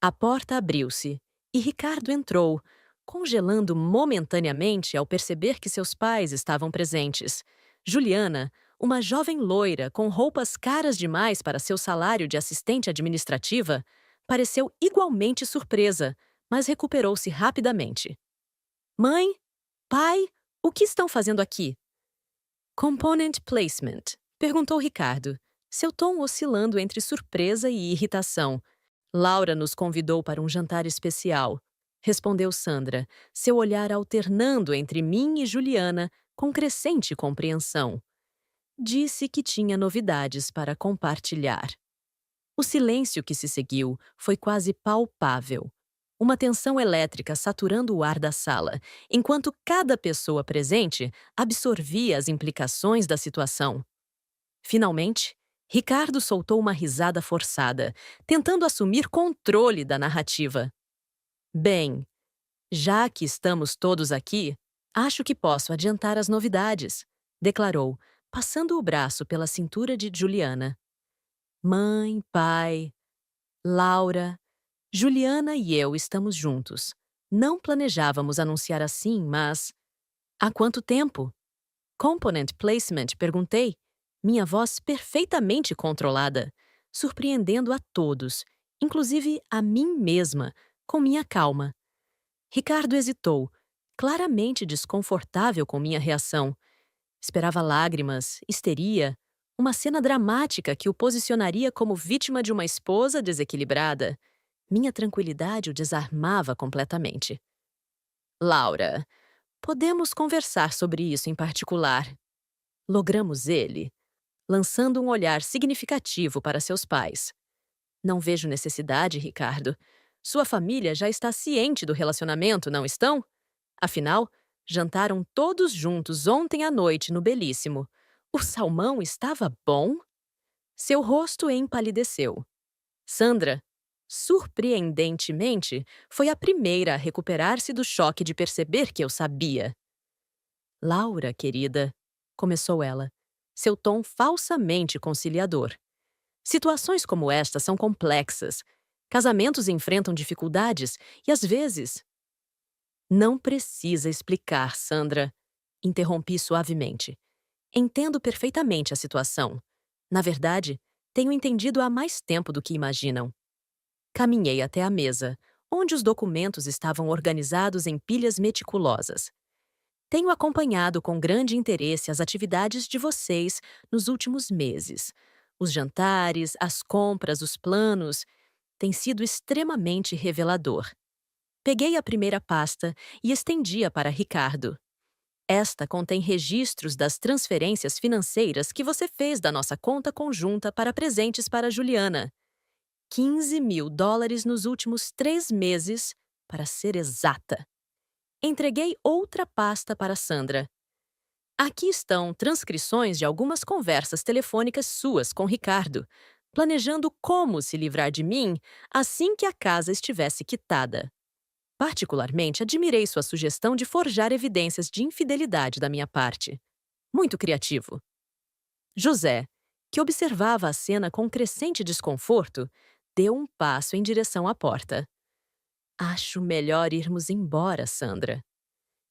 A porta abriu-se e Ricardo entrou, congelando momentaneamente ao perceber que seus pais estavam presentes. Juliana, uma jovem loira com roupas caras demais para seu salário de assistente administrativa, pareceu igualmente surpresa, mas recuperou-se rapidamente. Mãe? Pai? O que estão fazendo aqui? Component placement, perguntou Ricardo, seu tom oscilando entre surpresa e irritação. Laura nos convidou para um jantar especial, respondeu Sandra, seu olhar alternando entre mim e Juliana com crescente compreensão. Disse que tinha novidades para compartilhar. O silêncio que se seguiu foi quase palpável. Uma tensão elétrica saturando o ar da sala, enquanto cada pessoa presente absorvia as implicações da situação. Finalmente, Ricardo soltou uma risada forçada, tentando assumir controle da narrativa. Bem, já que estamos todos aqui, acho que posso adiantar as novidades, declarou, passando o braço pela cintura de Juliana. Mãe, pai, Laura, Juliana e eu estamos juntos. Não planejávamos anunciar assim, mas... Há quanto tempo? Component placement, perguntei, minha voz perfeitamente controlada, surpreendendo a todos, inclusive a mim mesma, com minha calma. Ricardo hesitou, claramente desconfortável com minha reação. Esperava lágrimas, histeria, uma cena dramática que o posicionaria como vítima de uma esposa desequilibrada. Minha tranquilidade o desarmava completamente. Laura, podemos conversar sobre isso em particular. Logramos ele, lançando um olhar significativo para seus pais. Não vejo necessidade, Ricardo. Sua família já está ciente do relacionamento, não estão? Afinal, jantaram todos juntos ontem à noite no Belíssimo. O salmão estava bom? Seu rosto empalideceu. Sandra, surpreendentemente, foi a primeira a recuperar-se do choque de perceber que eu sabia. Laura, querida, começou ela, seu tom falsamente conciliador. Situações como esta são complexas. Casamentos enfrentam dificuldades e, às vezes... Não precisa explicar, Sandra, interrompi suavemente. Entendo perfeitamente a situação. Na verdade, tenho entendido há mais tempo do que imaginam. Caminhei até a mesa, onde os documentos estavam organizados em pilhas meticulosas. Tenho acompanhado com grande interesse as atividades de vocês nos últimos meses. Os jantares, as compras, os planos. Tem sido extremamente revelador. Peguei a primeira pasta e estendi-a para Ricardo. Esta contém registros das transferências financeiras que você fez da nossa conta conjunta para presentes para Juliana. $15.000 nos últimos 3 meses, para ser exata. Entreguei outra pasta para Sandra. Aqui estão transcrições de algumas conversas telefônicas suas com Ricardo, planejando como se livrar de mim assim que a casa estivesse quitada. Particularmente, admirei sua sugestão de forjar evidências de infidelidade da minha parte. Muito criativo. José, que observava a cena com crescente desconforto, deu um passo em direção à porta. Acho melhor irmos embora, Sandra.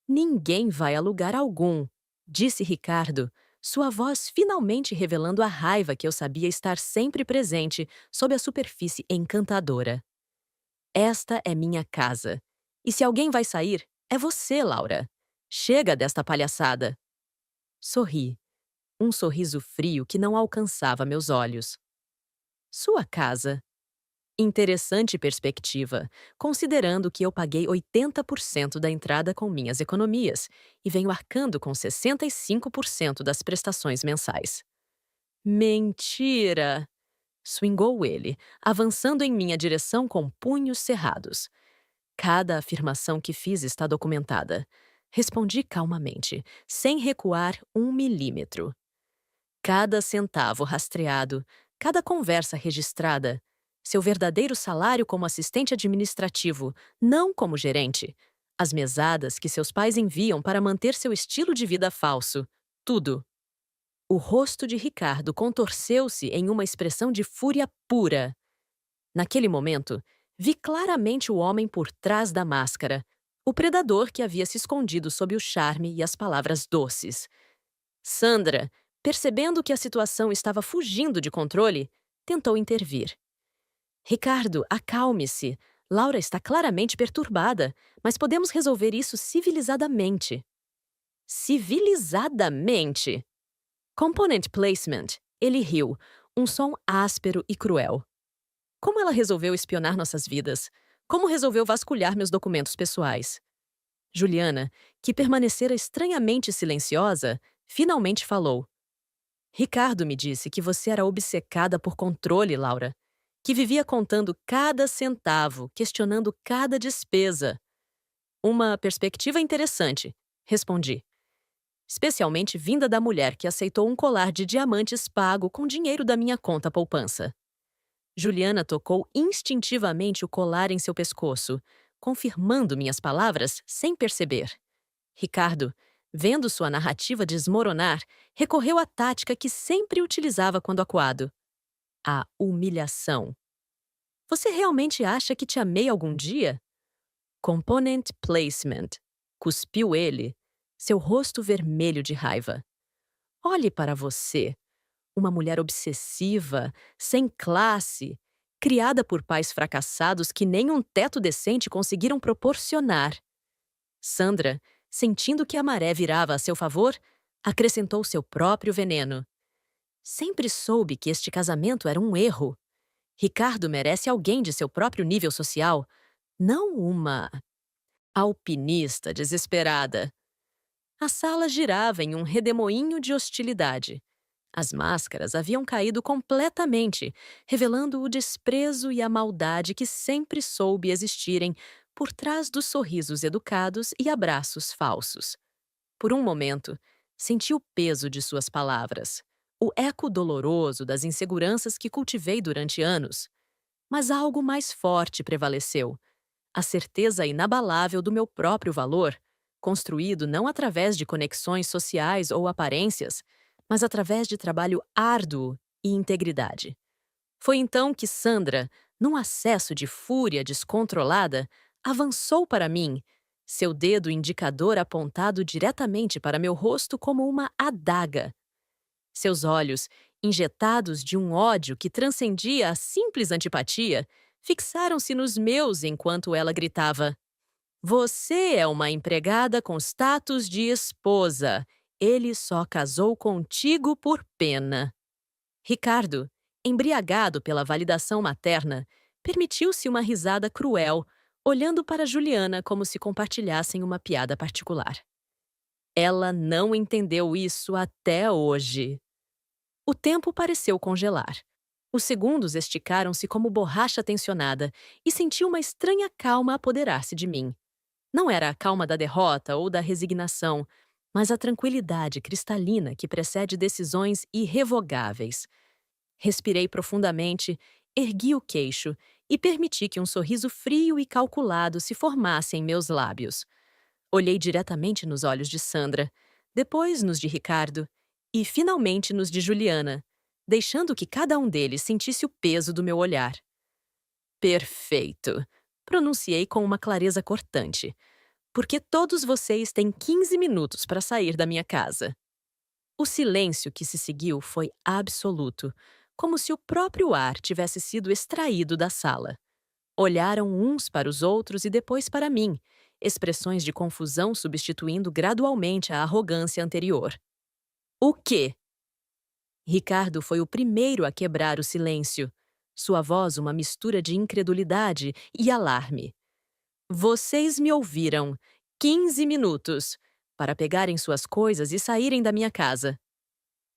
Ninguém vai a lugar algum, disse Ricardo, sua voz finalmente revelando a raiva que eu sabia estar sempre presente sob a superfície encantadora. Esta é minha casa. E se alguém vai sair, é você, Laura. Chega desta palhaçada. Sorri. Um sorriso frio que não alcançava meus olhos. Sua casa. Interessante perspectiva, considerando que eu paguei 80% da entrada com minhas economias e venho arcando com 65% das prestações mensais. Mentira! Swingou ele, avançando em minha direção com punhos cerrados. Cada afirmação que fiz está documentada. Respondi calmamente, sem recuar 1 milímetro. Cada centavo rastreado, cada conversa registrada, seu verdadeiro salário como assistente administrativo, não como gerente, as mesadas que seus pais enviam para manter seu estilo de vida falso, tudo. O rosto de Ricardo contorceu-se em uma expressão de fúria pura. Naquele momento, Vi claramente o homem por trás da máscara, o predador que havia se escondido sob o charme e as palavras doces. Sandra, percebendo que a situação estava fugindo de controle, tentou intervir. Ricardo, acalme-se. Laura está claramente perturbada, mas podemos resolver isso civilizadamente. Civilizadamente? Component placement. Ele riu, um som áspero e cruel. Como ela resolveu espionar nossas vidas? Como resolveu vasculhar meus documentos pessoais? Juliana, que permanecera estranhamente silenciosa, finalmente falou. Ricardo me disse que você era obcecada por controle, Laura. Que vivia contando cada centavo, questionando cada despesa. Uma perspectiva interessante, respondi. Especialmente vinda da mulher que aceitou um colar de diamantes pago com dinheiro da minha conta poupança. Juliana tocou instintivamente o colar em seu pescoço, confirmando minhas palavras sem perceber. Ricardo, vendo sua narrativa desmoronar, recorreu à tática que sempre utilizava quando acuado: a humilhação. Você realmente acha que te amei algum dia? Component placement. Cuspiu ele, seu rosto vermelho de raiva. Olhe para você. Uma mulher obsessiva, sem classe, criada por pais fracassados que nem um teto decente conseguiram proporcionar. Sandra, sentindo que a maré virava a seu favor, acrescentou seu próprio veneno. Sempre soube que este casamento era um erro. Ricardo merece alguém de seu próprio nível social, não uma alpinista desesperada. A sala girava em um redemoinho de hostilidade. As máscaras haviam caído completamente, revelando o desprezo e a maldade que sempre soube existirem por trás dos sorrisos educados e abraços falsos. Por um momento, senti o peso de suas palavras, o eco doloroso das inseguranças que cultivei durante anos. Mas algo mais forte prevaleceu, a certeza inabalável do meu próprio valor, construído não através de conexões sociais ou aparências, mas através de trabalho árduo e integridade. Foi então que Sandra, num acesso de fúria descontrolada, avançou para mim, seu dedo indicador apontado diretamente para meu rosto como uma adaga. Seus olhos, injetados de um ódio que transcendia a simples antipatia, fixaram-se nos meus enquanto ela gritava: Você é uma empregada com status de esposa. Ele só casou contigo por pena. Ricardo, embriagado pela validação materna, permitiu-se uma risada cruel, olhando para Juliana como se compartilhassem uma piada particular. Ela não entendeu isso até hoje. O tempo pareceu congelar. Os segundos esticaram-se como borracha tensionada e senti uma estranha calma apoderar-se de mim. Não era a calma da derrota ou da resignação, mas a tranquilidade cristalina que precede decisões irrevogáveis. Respirei profundamente, ergui o queixo e permiti que um sorriso frio e calculado se formasse em meus lábios. Olhei diretamente nos olhos de Sandra, depois nos de Ricardo e, finalmente, nos de Juliana, deixando que cada um deles sentisse o peso do meu olhar. Perfeito, pronunciei com uma clareza cortante. Porque todos vocês têm 15 minutos para sair da minha casa. O silêncio que se seguiu foi absoluto, como se o próprio ar tivesse sido extraído da sala. Olharam uns para os outros e depois para mim, expressões de confusão substituindo gradualmente a arrogância anterior. O quê? Ricardo foi o primeiro a quebrar o silêncio, sua voz uma mistura de incredulidade e alarme. Vocês me ouviram. 15 minutos para pegarem suas coisas e saírem da minha casa.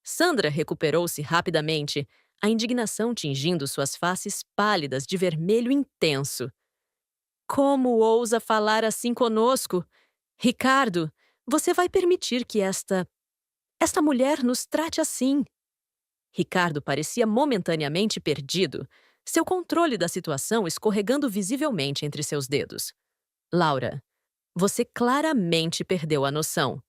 Sandra recuperou-se rapidamente, a indignação tingindo suas faces pálidas de vermelho intenso. Como ousa falar assim conosco? Ricardo, você vai permitir que esta mulher nos trate assim? Ricardo parecia momentaneamente perdido, seu controle da situação escorregando visivelmente entre seus dedos. Laura, você claramente perdeu a noção.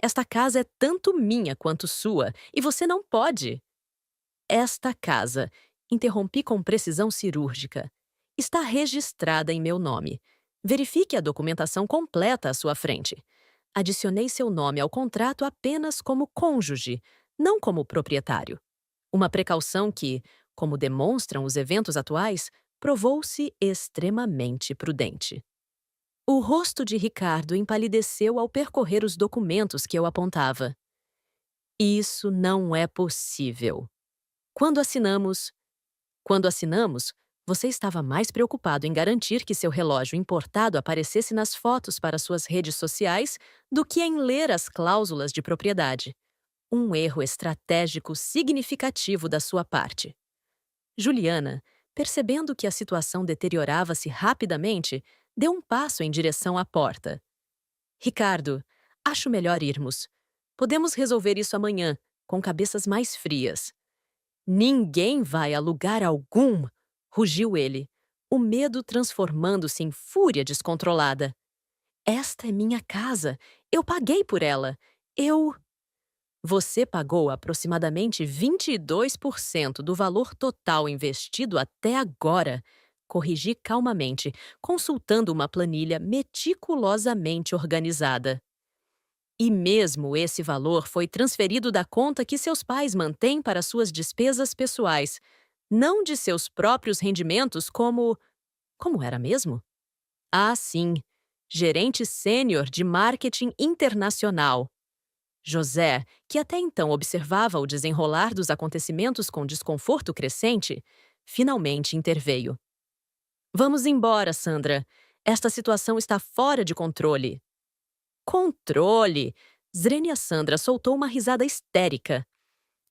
Esta casa é tanto minha quanto sua, e você não pode. Esta casa, interrompi com precisão cirúrgica. Está registrada em meu nome. Verifique a documentação completa à sua frente. Adicionei seu nome ao contrato apenas como cônjuge, não como proprietário. Uma precaução que, como demonstram os eventos atuais, provou-se extremamente prudente. O rosto de Ricardo empalideceu ao percorrer os documentos que eu apontava. Isso não é possível. Quando assinamos, quando assinamos, você estava mais preocupado em garantir que seu relógio importado aparecesse nas fotos para suas redes sociais do que em ler as cláusulas de propriedade. Um erro estratégico significativo da sua parte. Juliana, percebendo que a situação deteriorava-se rapidamente, deu um passo em direção à porta. Ricardo, acho melhor irmos. Podemos resolver isso amanhã, com cabeças mais frias. Ninguém vai a lugar algum, rugiu ele, o medo transformando-se em fúria descontrolada. Esta é minha casa. Eu paguei por ela. Você pagou aproximadamente 22% do valor total investido até agora. Corrigi calmamente, consultando uma planilha meticulosamente organizada. E mesmo esse valor foi transferido da conta que seus pais mantêm para suas despesas pessoais, não de seus próprios rendimentos como... Como era mesmo? Ah, sim. Gerente sênior de marketing internacional. José, que até então observava o desenrolar dos acontecimentos com desconforto crescente, finalmente interveio. Vamos embora, Sandra. Esta situação está fora de controle. Controle! Zrenia Sandra soltou uma risada histérica.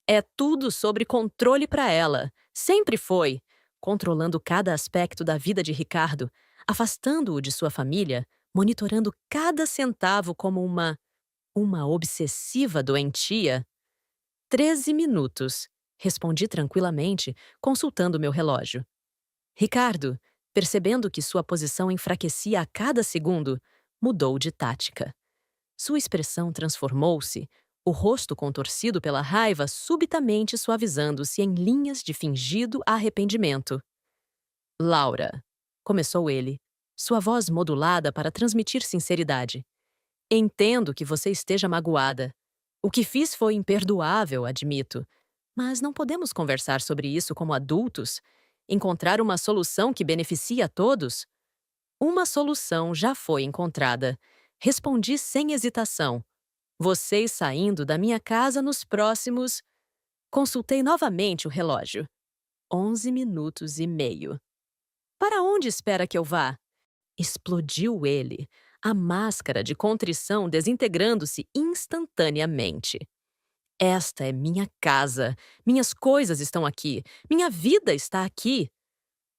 É tudo sobre controle para ela. Sempre foi. Controlando cada aspecto da vida de Ricardo, afastando-o de sua família, monitorando cada centavo como uma obsessiva doentia. 13 minutos. Respondi tranquilamente, consultando meu relógio. Ricardo, percebendo que sua posição enfraquecia a cada segundo, mudou de tática. Sua expressão transformou-se, o rosto contorcido pela raiva subitamente suavizando-se em linhas de fingido arrependimento. Laura, começou ele, sua voz modulada para transmitir sinceridade. Entendo que você esteja magoada. O que fiz foi imperdoável, admito. Mas não podemos conversar sobre isso como adultos? Encontrar uma solução que beneficie a todos? Uma solução já foi encontrada. Respondi sem hesitação. Vocês saindo da minha casa nos próximos... Consultei novamente o relógio. 11 minutos e meio. Para onde espera que eu vá? Explodiu ele, a máscara de contrição desintegrando-se instantaneamente. Esta é minha casa. Minhas coisas estão aqui. Minha vida está aqui.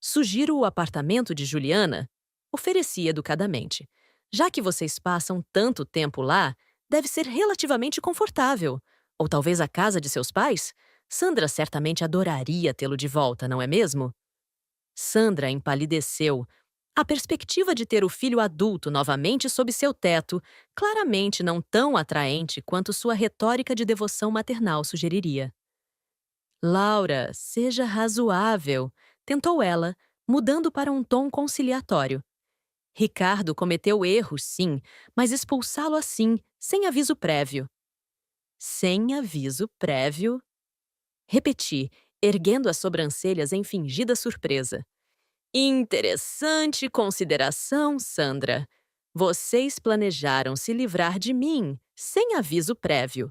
Sugiro o apartamento de Juliana? Ofereci educadamente. Já que vocês passam tanto tempo lá, deve ser relativamente confortável. Ou talvez a casa de seus pais? Sandra certamente adoraria tê-lo de volta, não é mesmo? Sandra empalideceu. A perspectiva de ter o filho adulto novamente sob seu teto, claramente não tão atraente quanto sua retórica de devoção maternal sugeriria. Laura, seja razoável, tentou ela, mudando para um tom conciliatório. Ricardo cometeu erros, sim, mas expulsá-lo assim, sem aviso prévio. Sem aviso prévio? Repeti, erguendo as sobrancelhas em fingida surpresa. Interessante consideração, Sandra. Vocês planejaram se livrar de mim, sem aviso prévio.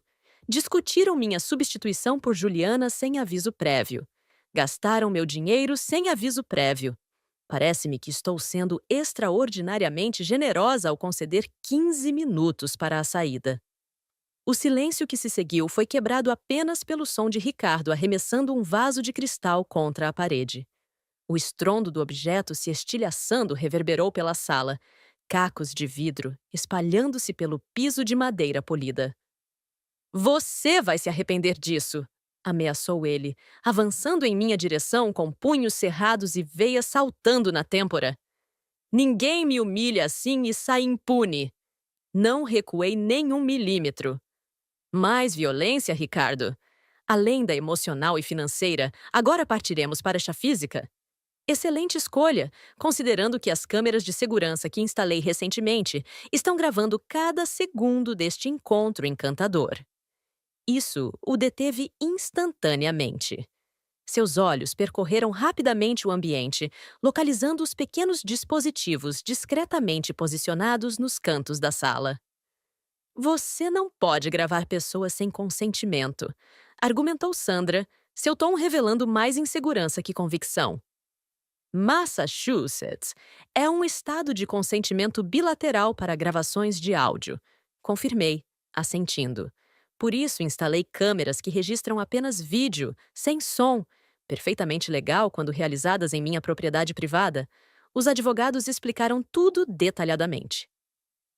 Discutiram minha substituição por Juliana sem aviso prévio. Gastaram meu dinheiro sem aviso prévio. Parece-me que estou sendo extraordinariamente generosa ao conceder 15 minutos para a saída. O silêncio que se seguiu foi quebrado apenas pelo som de Ricardo arremessando um vaso de cristal contra a parede. O estrondo do objeto se estilhaçando reverberou pela sala, cacos de vidro espalhando-se pelo piso de madeira polida. Você vai se arrepender disso! Ameaçou ele, avançando em minha direção com punhos cerrados e veias saltando na têmpora. Ninguém me humilha assim e sai impune. Não recuei nem 1 milímetro. Mais violência, Ricardo? Além da emocional e financeira, agora partiremos para a física? Excelente escolha, considerando que as câmeras de segurança que instalei recentemente estão gravando cada segundo deste encontro encantador. Isso o deteve instantaneamente. Seus olhos percorreram rapidamente o ambiente, localizando os pequenos dispositivos discretamente posicionados nos cantos da sala. Você não pode gravar pessoas sem consentimento, argumentou Sandra, seu tom revelando mais insegurança que convicção. Massachusetts é um estado de consentimento bilateral para gravações de áudio. Confirmei, assentindo. Por isso, instalei câmeras que registram apenas vídeo, sem som, perfeitamente legal quando realizadas em minha propriedade privada. Os advogados explicaram tudo detalhadamente.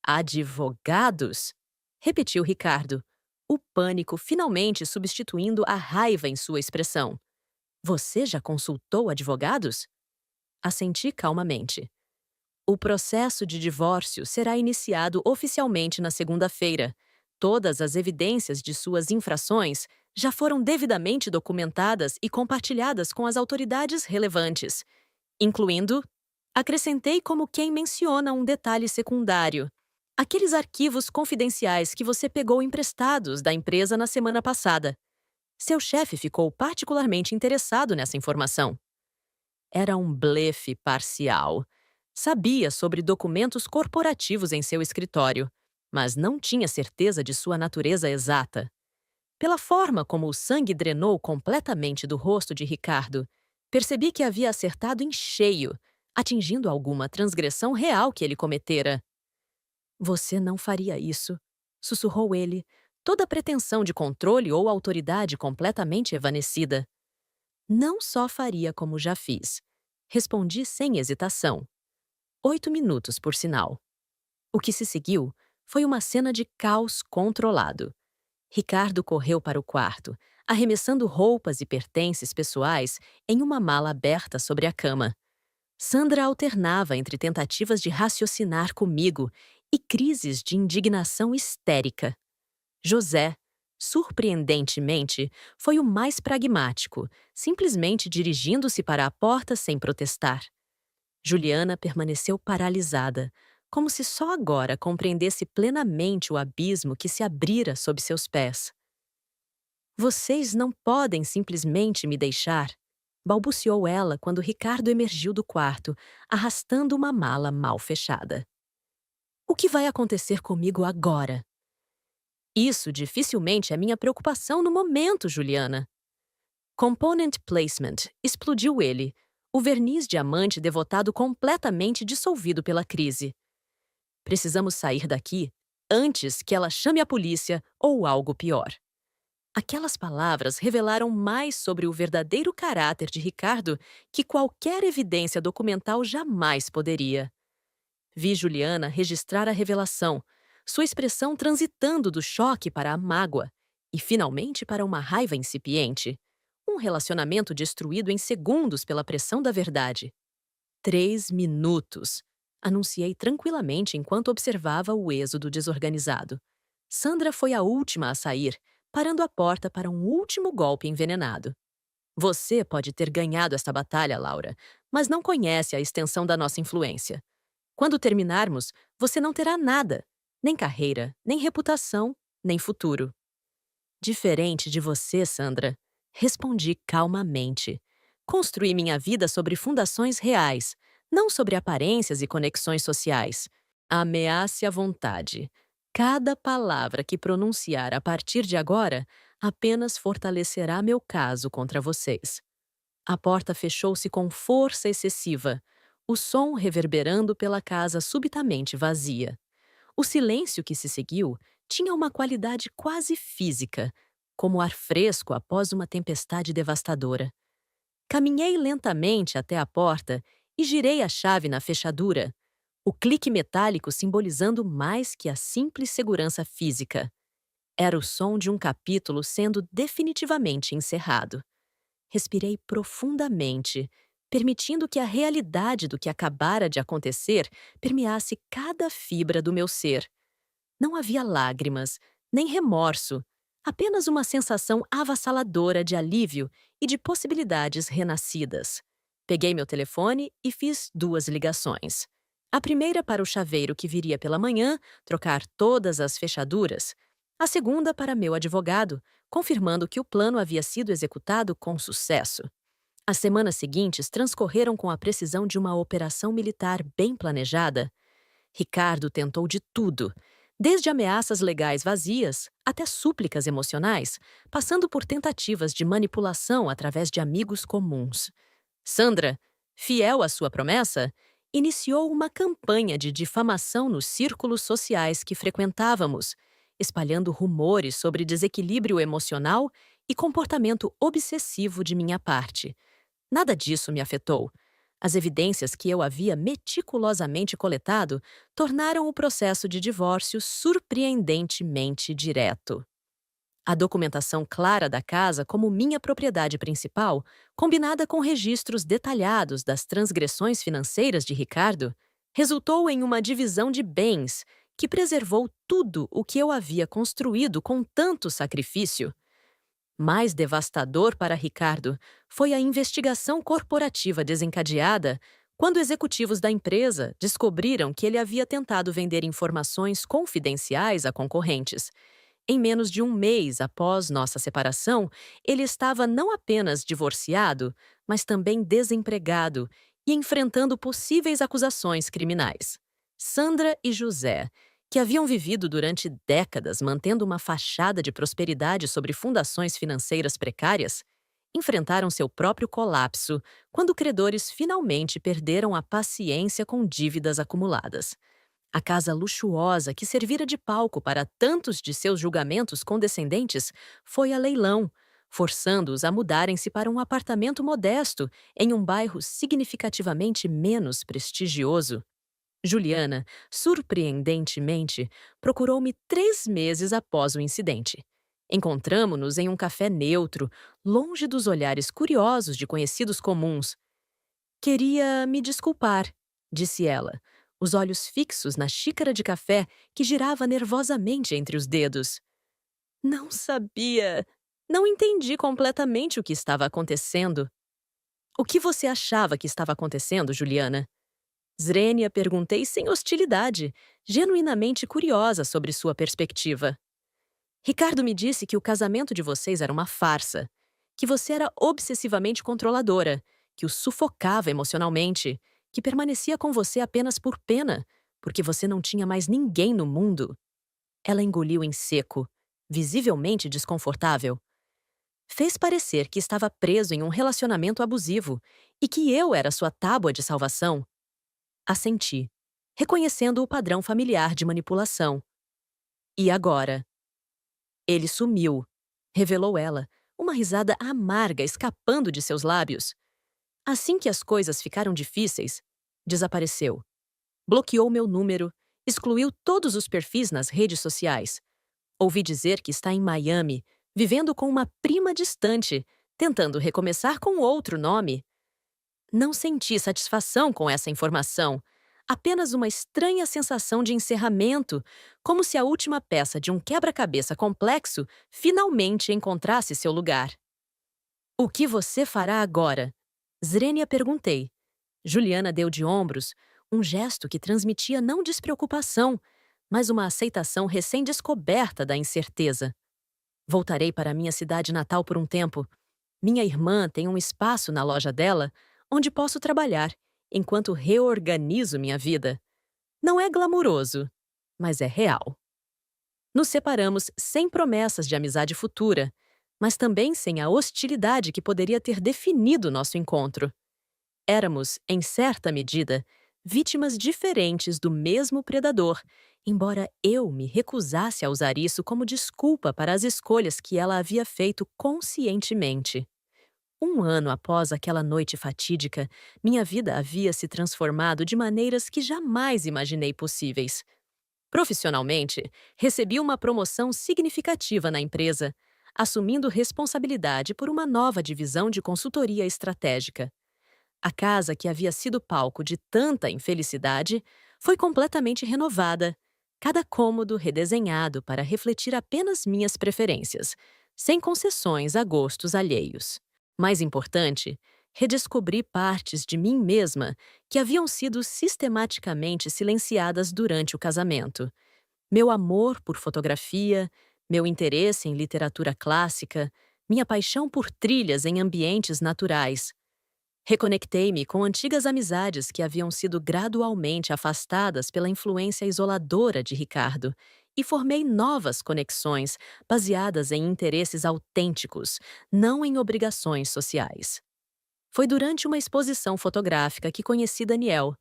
Advogados? Repetiu Ricardo, o pânico finalmente substituindo a raiva em sua expressão. Você já consultou advogados? Assenti calmamente. O processo de divórcio será iniciado oficialmente na segunda-feira. Todas as evidências de suas infrações já foram devidamente documentadas e compartilhadas com as autoridades relevantes, incluindo, acrescentei como quem menciona um detalhe secundário, aqueles arquivos confidenciais que você pegou emprestados da empresa na semana passada. Seu chefe ficou particularmente interessado nessa informação. Era um blefe parcial. Sabia sobre documentos corporativos em seu escritório, mas não tinha certeza de sua natureza exata. Pela forma como o sangue drenou completamente do rosto de Ricardo, percebi que havia acertado em cheio, atingindo alguma transgressão real que ele cometera. Você não faria isso, sussurrou ele, toda pretensão de controle ou autoridade completamente evanecida. Não só faria como já fiz. Respondi sem hesitação. 8 minutos, por sinal. O que se seguiu foi uma cena de caos controlado. Ricardo correu para o quarto, arremessando roupas e pertences pessoais em uma mala aberta sobre a cama. Sandra alternava entre tentativas de raciocinar comigo e crises de indignação histérica. José, surpreendentemente, foi o mais pragmático, simplesmente dirigindo-se para a porta sem protestar. Juliana permaneceu paralisada, como se só agora compreendesse plenamente o abismo que se abrira sob seus pés. Vocês não podem simplesmente me deixar, balbuciou ela quando Ricardo emergiu do quarto, arrastando uma mala mal fechada. O que vai acontecer comigo agora? Isso dificilmente é minha preocupação no momento, Juliana. Component placement, explodiu ele, o verniz diamante devotado completamente dissolvido pela crise. Precisamos sair daqui antes que ela chame a polícia ou algo pior. Aquelas palavras revelaram mais sobre o verdadeiro caráter de Ricardo que qualquer evidência documental jamais poderia. Vi Juliana registrar a revelação, sua expressão transitando do choque para a mágoa e, finalmente, para uma raiva incipiente. Um relacionamento destruído em segundos pela pressão da verdade. 3 minutos, anunciei tranquilamente enquanto observava o êxodo desorganizado. Sandra foi a última a sair, parando a porta para um último golpe envenenado. Você pode ter ganhado esta batalha, Laura, mas não conhece a extensão da nossa influência. Quando terminarmos, você não terá nada, nem carreira, nem reputação, nem futuro. Diferente de você, Sandra, respondi calmamente. Construí minha vida sobre fundações reais, não sobre aparências e conexões sociais. Ameace à vontade. Cada palavra que pronunciar a partir de agora apenas fortalecerá meu caso contra vocês. A porta fechou-se com força excessiva, o som reverberando pela casa subitamente vazia. O silêncio que se seguiu tinha uma qualidade quase física, como ar fresco após uma tempestade devastadora. Caminhei lentamente até a porta e girei a chave na fechadura, o clique metálico simbolizando mais que a simples segurança física. Era o som de um capítulo sendo definitivamente encerrado. Respirei profundamente, permitindo que a realidade do que acabara de acontecer permeasse cada fibra do meu ser. Não havia lágrimas, nem remorso, apenas uma sensação avassaladora de alívio e de possibilidades renascidas. Peguei meu telefone e fiz 2 ligações. A primeira para o chaveiro que viria pela manhã, trocar todas as fechaduras. A segunda para meu advogado, confirmando que o plano havia sido executado com sucesso. As semanas seguintes transcorreram com a precisão de uma operação militar bem planejada. Ricardo tentou de tudo, desde ameaças legais vazias até súplicas emocionais, passando por tentativas de manipulação através de amigos comuns. Sandra, fiel à sua promessa, iniciou uma campanha de difamação nos círculos sociais que frequentávamos, espalhando rumores sobre desequilíbrio emocional e comportamento obsessivo de minha parte. Nada disso me afetou. As evidências que eu havia meticulosamente coletado tornaram o processo de divórcio surpreendentemente direto. A documentação clara da casa como minha propriedade principal, combinada com registros detalhados das transgressões financeiras de Ricardo, resultou em uma divisão de bens que preservou tudo o que eu havia construído com tanto sacrifício. Mais devastador para Ricardo foi a investigação corporativa desencadeada quando executivos da empresa descobriram que ele havia tentado vender informações confidenciais a concorrentes. Em menos de um mês após nossa separação, ele estava não apenas divorciado, mas também desempregado e enfrentando possíveis acusações criminais. Sandra e José, que haviam vivido durante décadas mantendo uma fachada de prosperidade sobre fundações financeiras precárias, enfrentaram seu próprio colapso quando credores finalmente perderam a paciência com dívidas acumuladas. A casa luxuosa que servira de palco para tantos de seus julgamentos condescendentes foi a leilão, forçando-os a mudarem-se para um apartamento modesto em um bairro significativamente menos prestigioso. Juliana, surpreendentemente, procurou-me 3 meses após o incidente. Encontramo-nos em um café neutro, longe dos olhares curiosos de conhecidos comuns. Queria me desculpar, disse ela, os olhos fixos na xícara de café que girava nervosamente entre os dedos. Não sabia. Não entendi completamente o que estava acontecendo. O que você achava que estava acontecendo, Juliana? Zrenia perguntei sem hostilidade, genuinamente curiosa sobre sua perspectiva. Ricardo me disse que o casamento de vocês era uma farsa, que você era obsessivamente controladora, que o sufocava emocionalmente, que permanecia com você apenas por pena, porque você não tinha mais ninguém no mundo. Ela engoliu em seco, visivelmente desconfortável. Fez parecer que estava preso em um relacionamento abusivo e que eu era sua tábua de salvação. Assenti, reconhecendo o padrão familiar de manipulação. E agora? Ele sumiu, revelou ela, uma risada amarga escapando de seus lábios. Assim que as coisas ficaram difíceis, desapareceu. Bloqueou meu número, excluiu todos os perfis nas redes sociais. Ouvi dizer que está em Miami, vivendo com uma prima distante, tentando recomeçar com outro nome. Não senti satisfação com essa informação, apenas uma estranha sensação de encerramento, como se a última peça de um quebra-cabeça complexo finalmente encontrasse seu lugar. O que você fará agora? Zrenia perguntei. Juliana deu de ombros, um gesto que transmitia não despreocupação, mas uma aceitação recém-descoberta da incerteza. Voltarei para minha cidade natal por um tempo. Minha irmã tem um espaço na loja dela onde posso trabalhar, enquanto reorganizo minha vida. Não é glamuroso, mas é real. Nos separamos sem promessas de amizade futura, mas também sem a hostilidade que poderia ter definido nosso encontro. Éramos, em certa medida, vítimas diferentes do mesmo predador, embora eu me recusasse a usar isso como desculpa para as escolhas que ela havia feito conscientemente. 1 ano após aquela noite fatídica, minha vida havia se transformado de maneiras que jamais imaginei possíveis. Profissionalmente, recebi uma promoção significativa na empresa, assumindo responsabilidade por uma nova divisão de consultoria estratégica. A casa que havia sido palco de tanta infelicidade foi completamente renovada, cada cômodo redesenhado para refletir apenas minhas preferências, sem concessões a gostos alheios. Mais importante, Redescobri partes de mim mesma que haviam sido sistematicamente silenciadas durante o casamento. Meu amor por fotografia, meu interesse em literatura clássica, minha paixão por trilhas em ambientes naturais. Reconectei-me com antigas amizades que haviam sido gradualmente afastadas pela influência isoladora de Ricardo e formei novas conexões baseadas em interesses autênticos, não em obrigações sociais. Foi durante uma exposição fotográfica que conheci Daniel,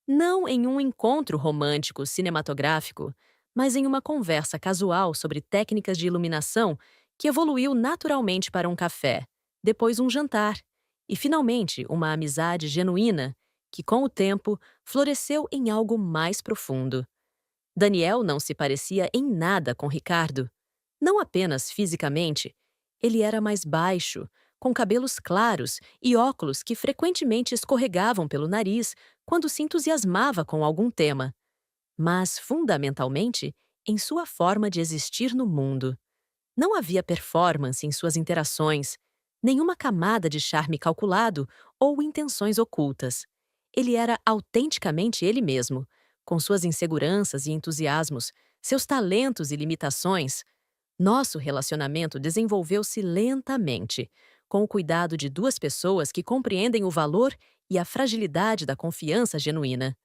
não em um encontro romântico cinematográfico, mas em uma conversa casual sobre técnicas de iluminação que evoluiu naturalmente para um café, depois um jantar, e finalmente uma amizade genuína que, com o tempo, floresceu em algo mais profundo. Daniel não se parecia em nada com Ricardo. Não apenas fisicamente, ele era mais baixo, com cabelos claros e óculos que frequentemente escorregavam pelo nariz quando se entusiasmava com algum tema, mas, fundamentalmente, em sua forma de existir no mundo. Não havia performance em suas interações, nenhuma camada de charme calculado ou intenções ocultas. Ele era autenticamente ele mesmo, com suas inseguranças e entusiasmos, seus talentos e limitações. Nosso relacionamento desenvolveu-se lentamente, com o cuidado de duas pessoas que compreendem o valor e a fragilidade da confiança genuína.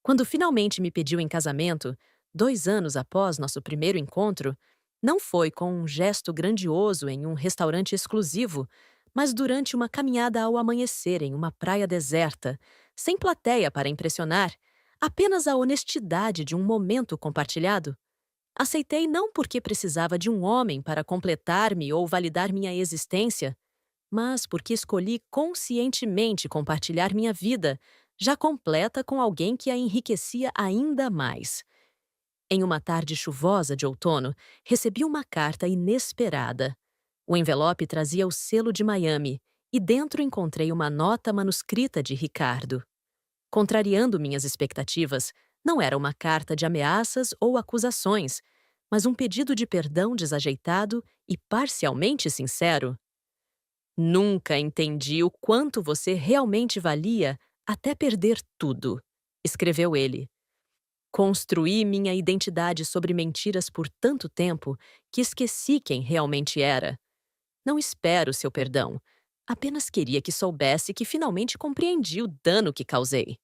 Quando finalmente me pediu em casamento, 2 anos após nosso primeiro encontro, não foi com um gesto grandioso em um restaurante exclusivo, mas durante uma caminhada ao amanhecer em uma praia deserta, sem plateia para impressionar, apenas a honestidade de um momento compartilhado. Aceitei não porque precisava de um homem para completar-me ou validar minha existência, mas porque escolhi conscientemente compartilhar minha vida, já completa com alguém que a enriquecia ainda mais. Em uma tarde chuvosa de outono, recebi uma carta inesperada. O envelope trazia o selo de Miami e dentro encontrei uma nota manuscrita de Ricardo. Contrariando minhas expectativas, não era uma carta de ameaças ou acusações, mas um pedido de perdão desajeitado e parcialmente sincero. Nunca entendi o quanto você realmente valia até perder tudo, escreveu ele. Construí minha identidade sobre mentiras por tanto tempo que esqueci quem realmente era. Não espero seu perdão. Apenas queria que soubesse que finalmente compreendi o dano que causei.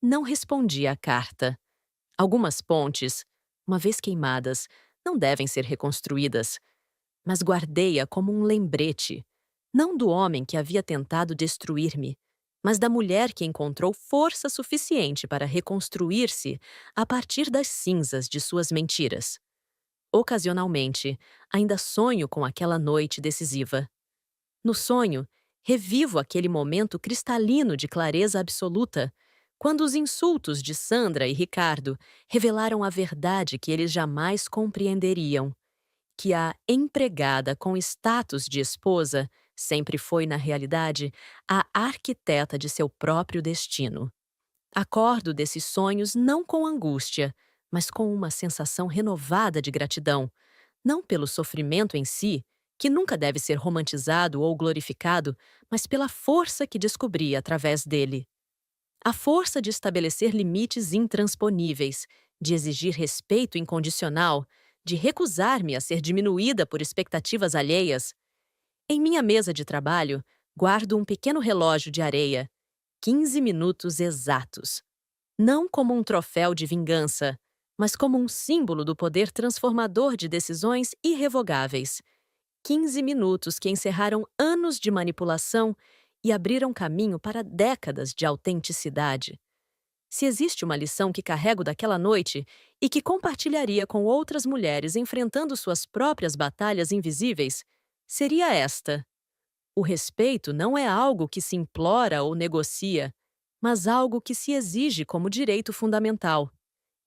Não respondi à carta. Algumas pontes, uma vez queimadas, não devem ser reconstruídas, mas guardei-a como um lembrete, não do homem que havia tentado destruir-me, mas da mulher que encontrou força suficiente para reconstruir-se a partir das cinzas de suas mentiras. Ocasionalmente, ainda sonho com aquela noite decisiva. No sonho, revivo aquele momento cristalino de clareza absoluta, quando os insultos de Sandra e Ricardo revelaram a verdade que eles jamais compreenderiam, que a empregada com status de esposa sempre foi, na realidade, a arquiteta de seu próprio destino. Acordo desses sonhos não com angústia, mas com uma sensação renovada de gratidão, não pelo sofrimento em si, que nunca deve ser romantizado ou glorificado, mas pela força que descobri através dele. A força de estabelecer limites intransponíveis, de exigir respeito incondicional, de recusar-me a ser diminuída por expectativas alheias. Em minha mesa de trabalho, guardo um pequeno relógio de areia, 15 minutos exatos. Não como um troféu de vingança, mas como um símbolo do poder transformador de decisões irrevogáveis. 15 minutos que encerraram anos de manipulação e abriram caminho para décadas de autenticidade. Se existe uma lição que carrego daquela noite e que compartilharia com outras mulheres enfrentando suas próprias batalhas invisíveis, seria esta: o respeito não é algo que se implora ou negocia, mas algo que se exige como direito fundamental.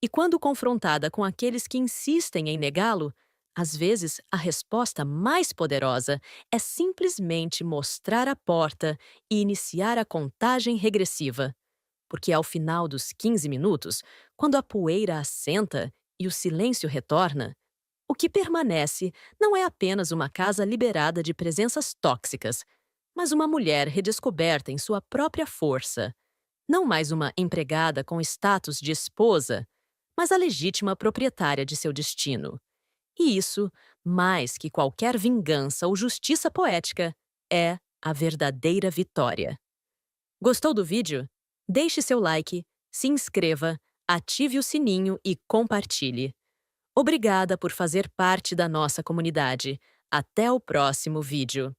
E quando confrontada com aqueles que insistem em negá-lo, às vezes a resposta mais poderosa é simplesmente mostrar a porta e iniciar a contagem regressiva. Porque ao final dos 15 minutos, quando a poeira assenta e o silêncio retorna, o que permanece não é apenas uma casa liberada de presenças tóxicas, mas uma mulher redescoberta em sua própria força. Não mais uma empregada com status de esposa, mas a legítima proprietária de seu destino. E isso, mais que qualquer vingança ou justiça poética, é a verdadeira vitória. Gostou do vídeo? Deixe seu like, se inscreva, ative o sininho e compartilhe. Obrigada por fazer parte da nossa comunidade. Até o próximo vídeo.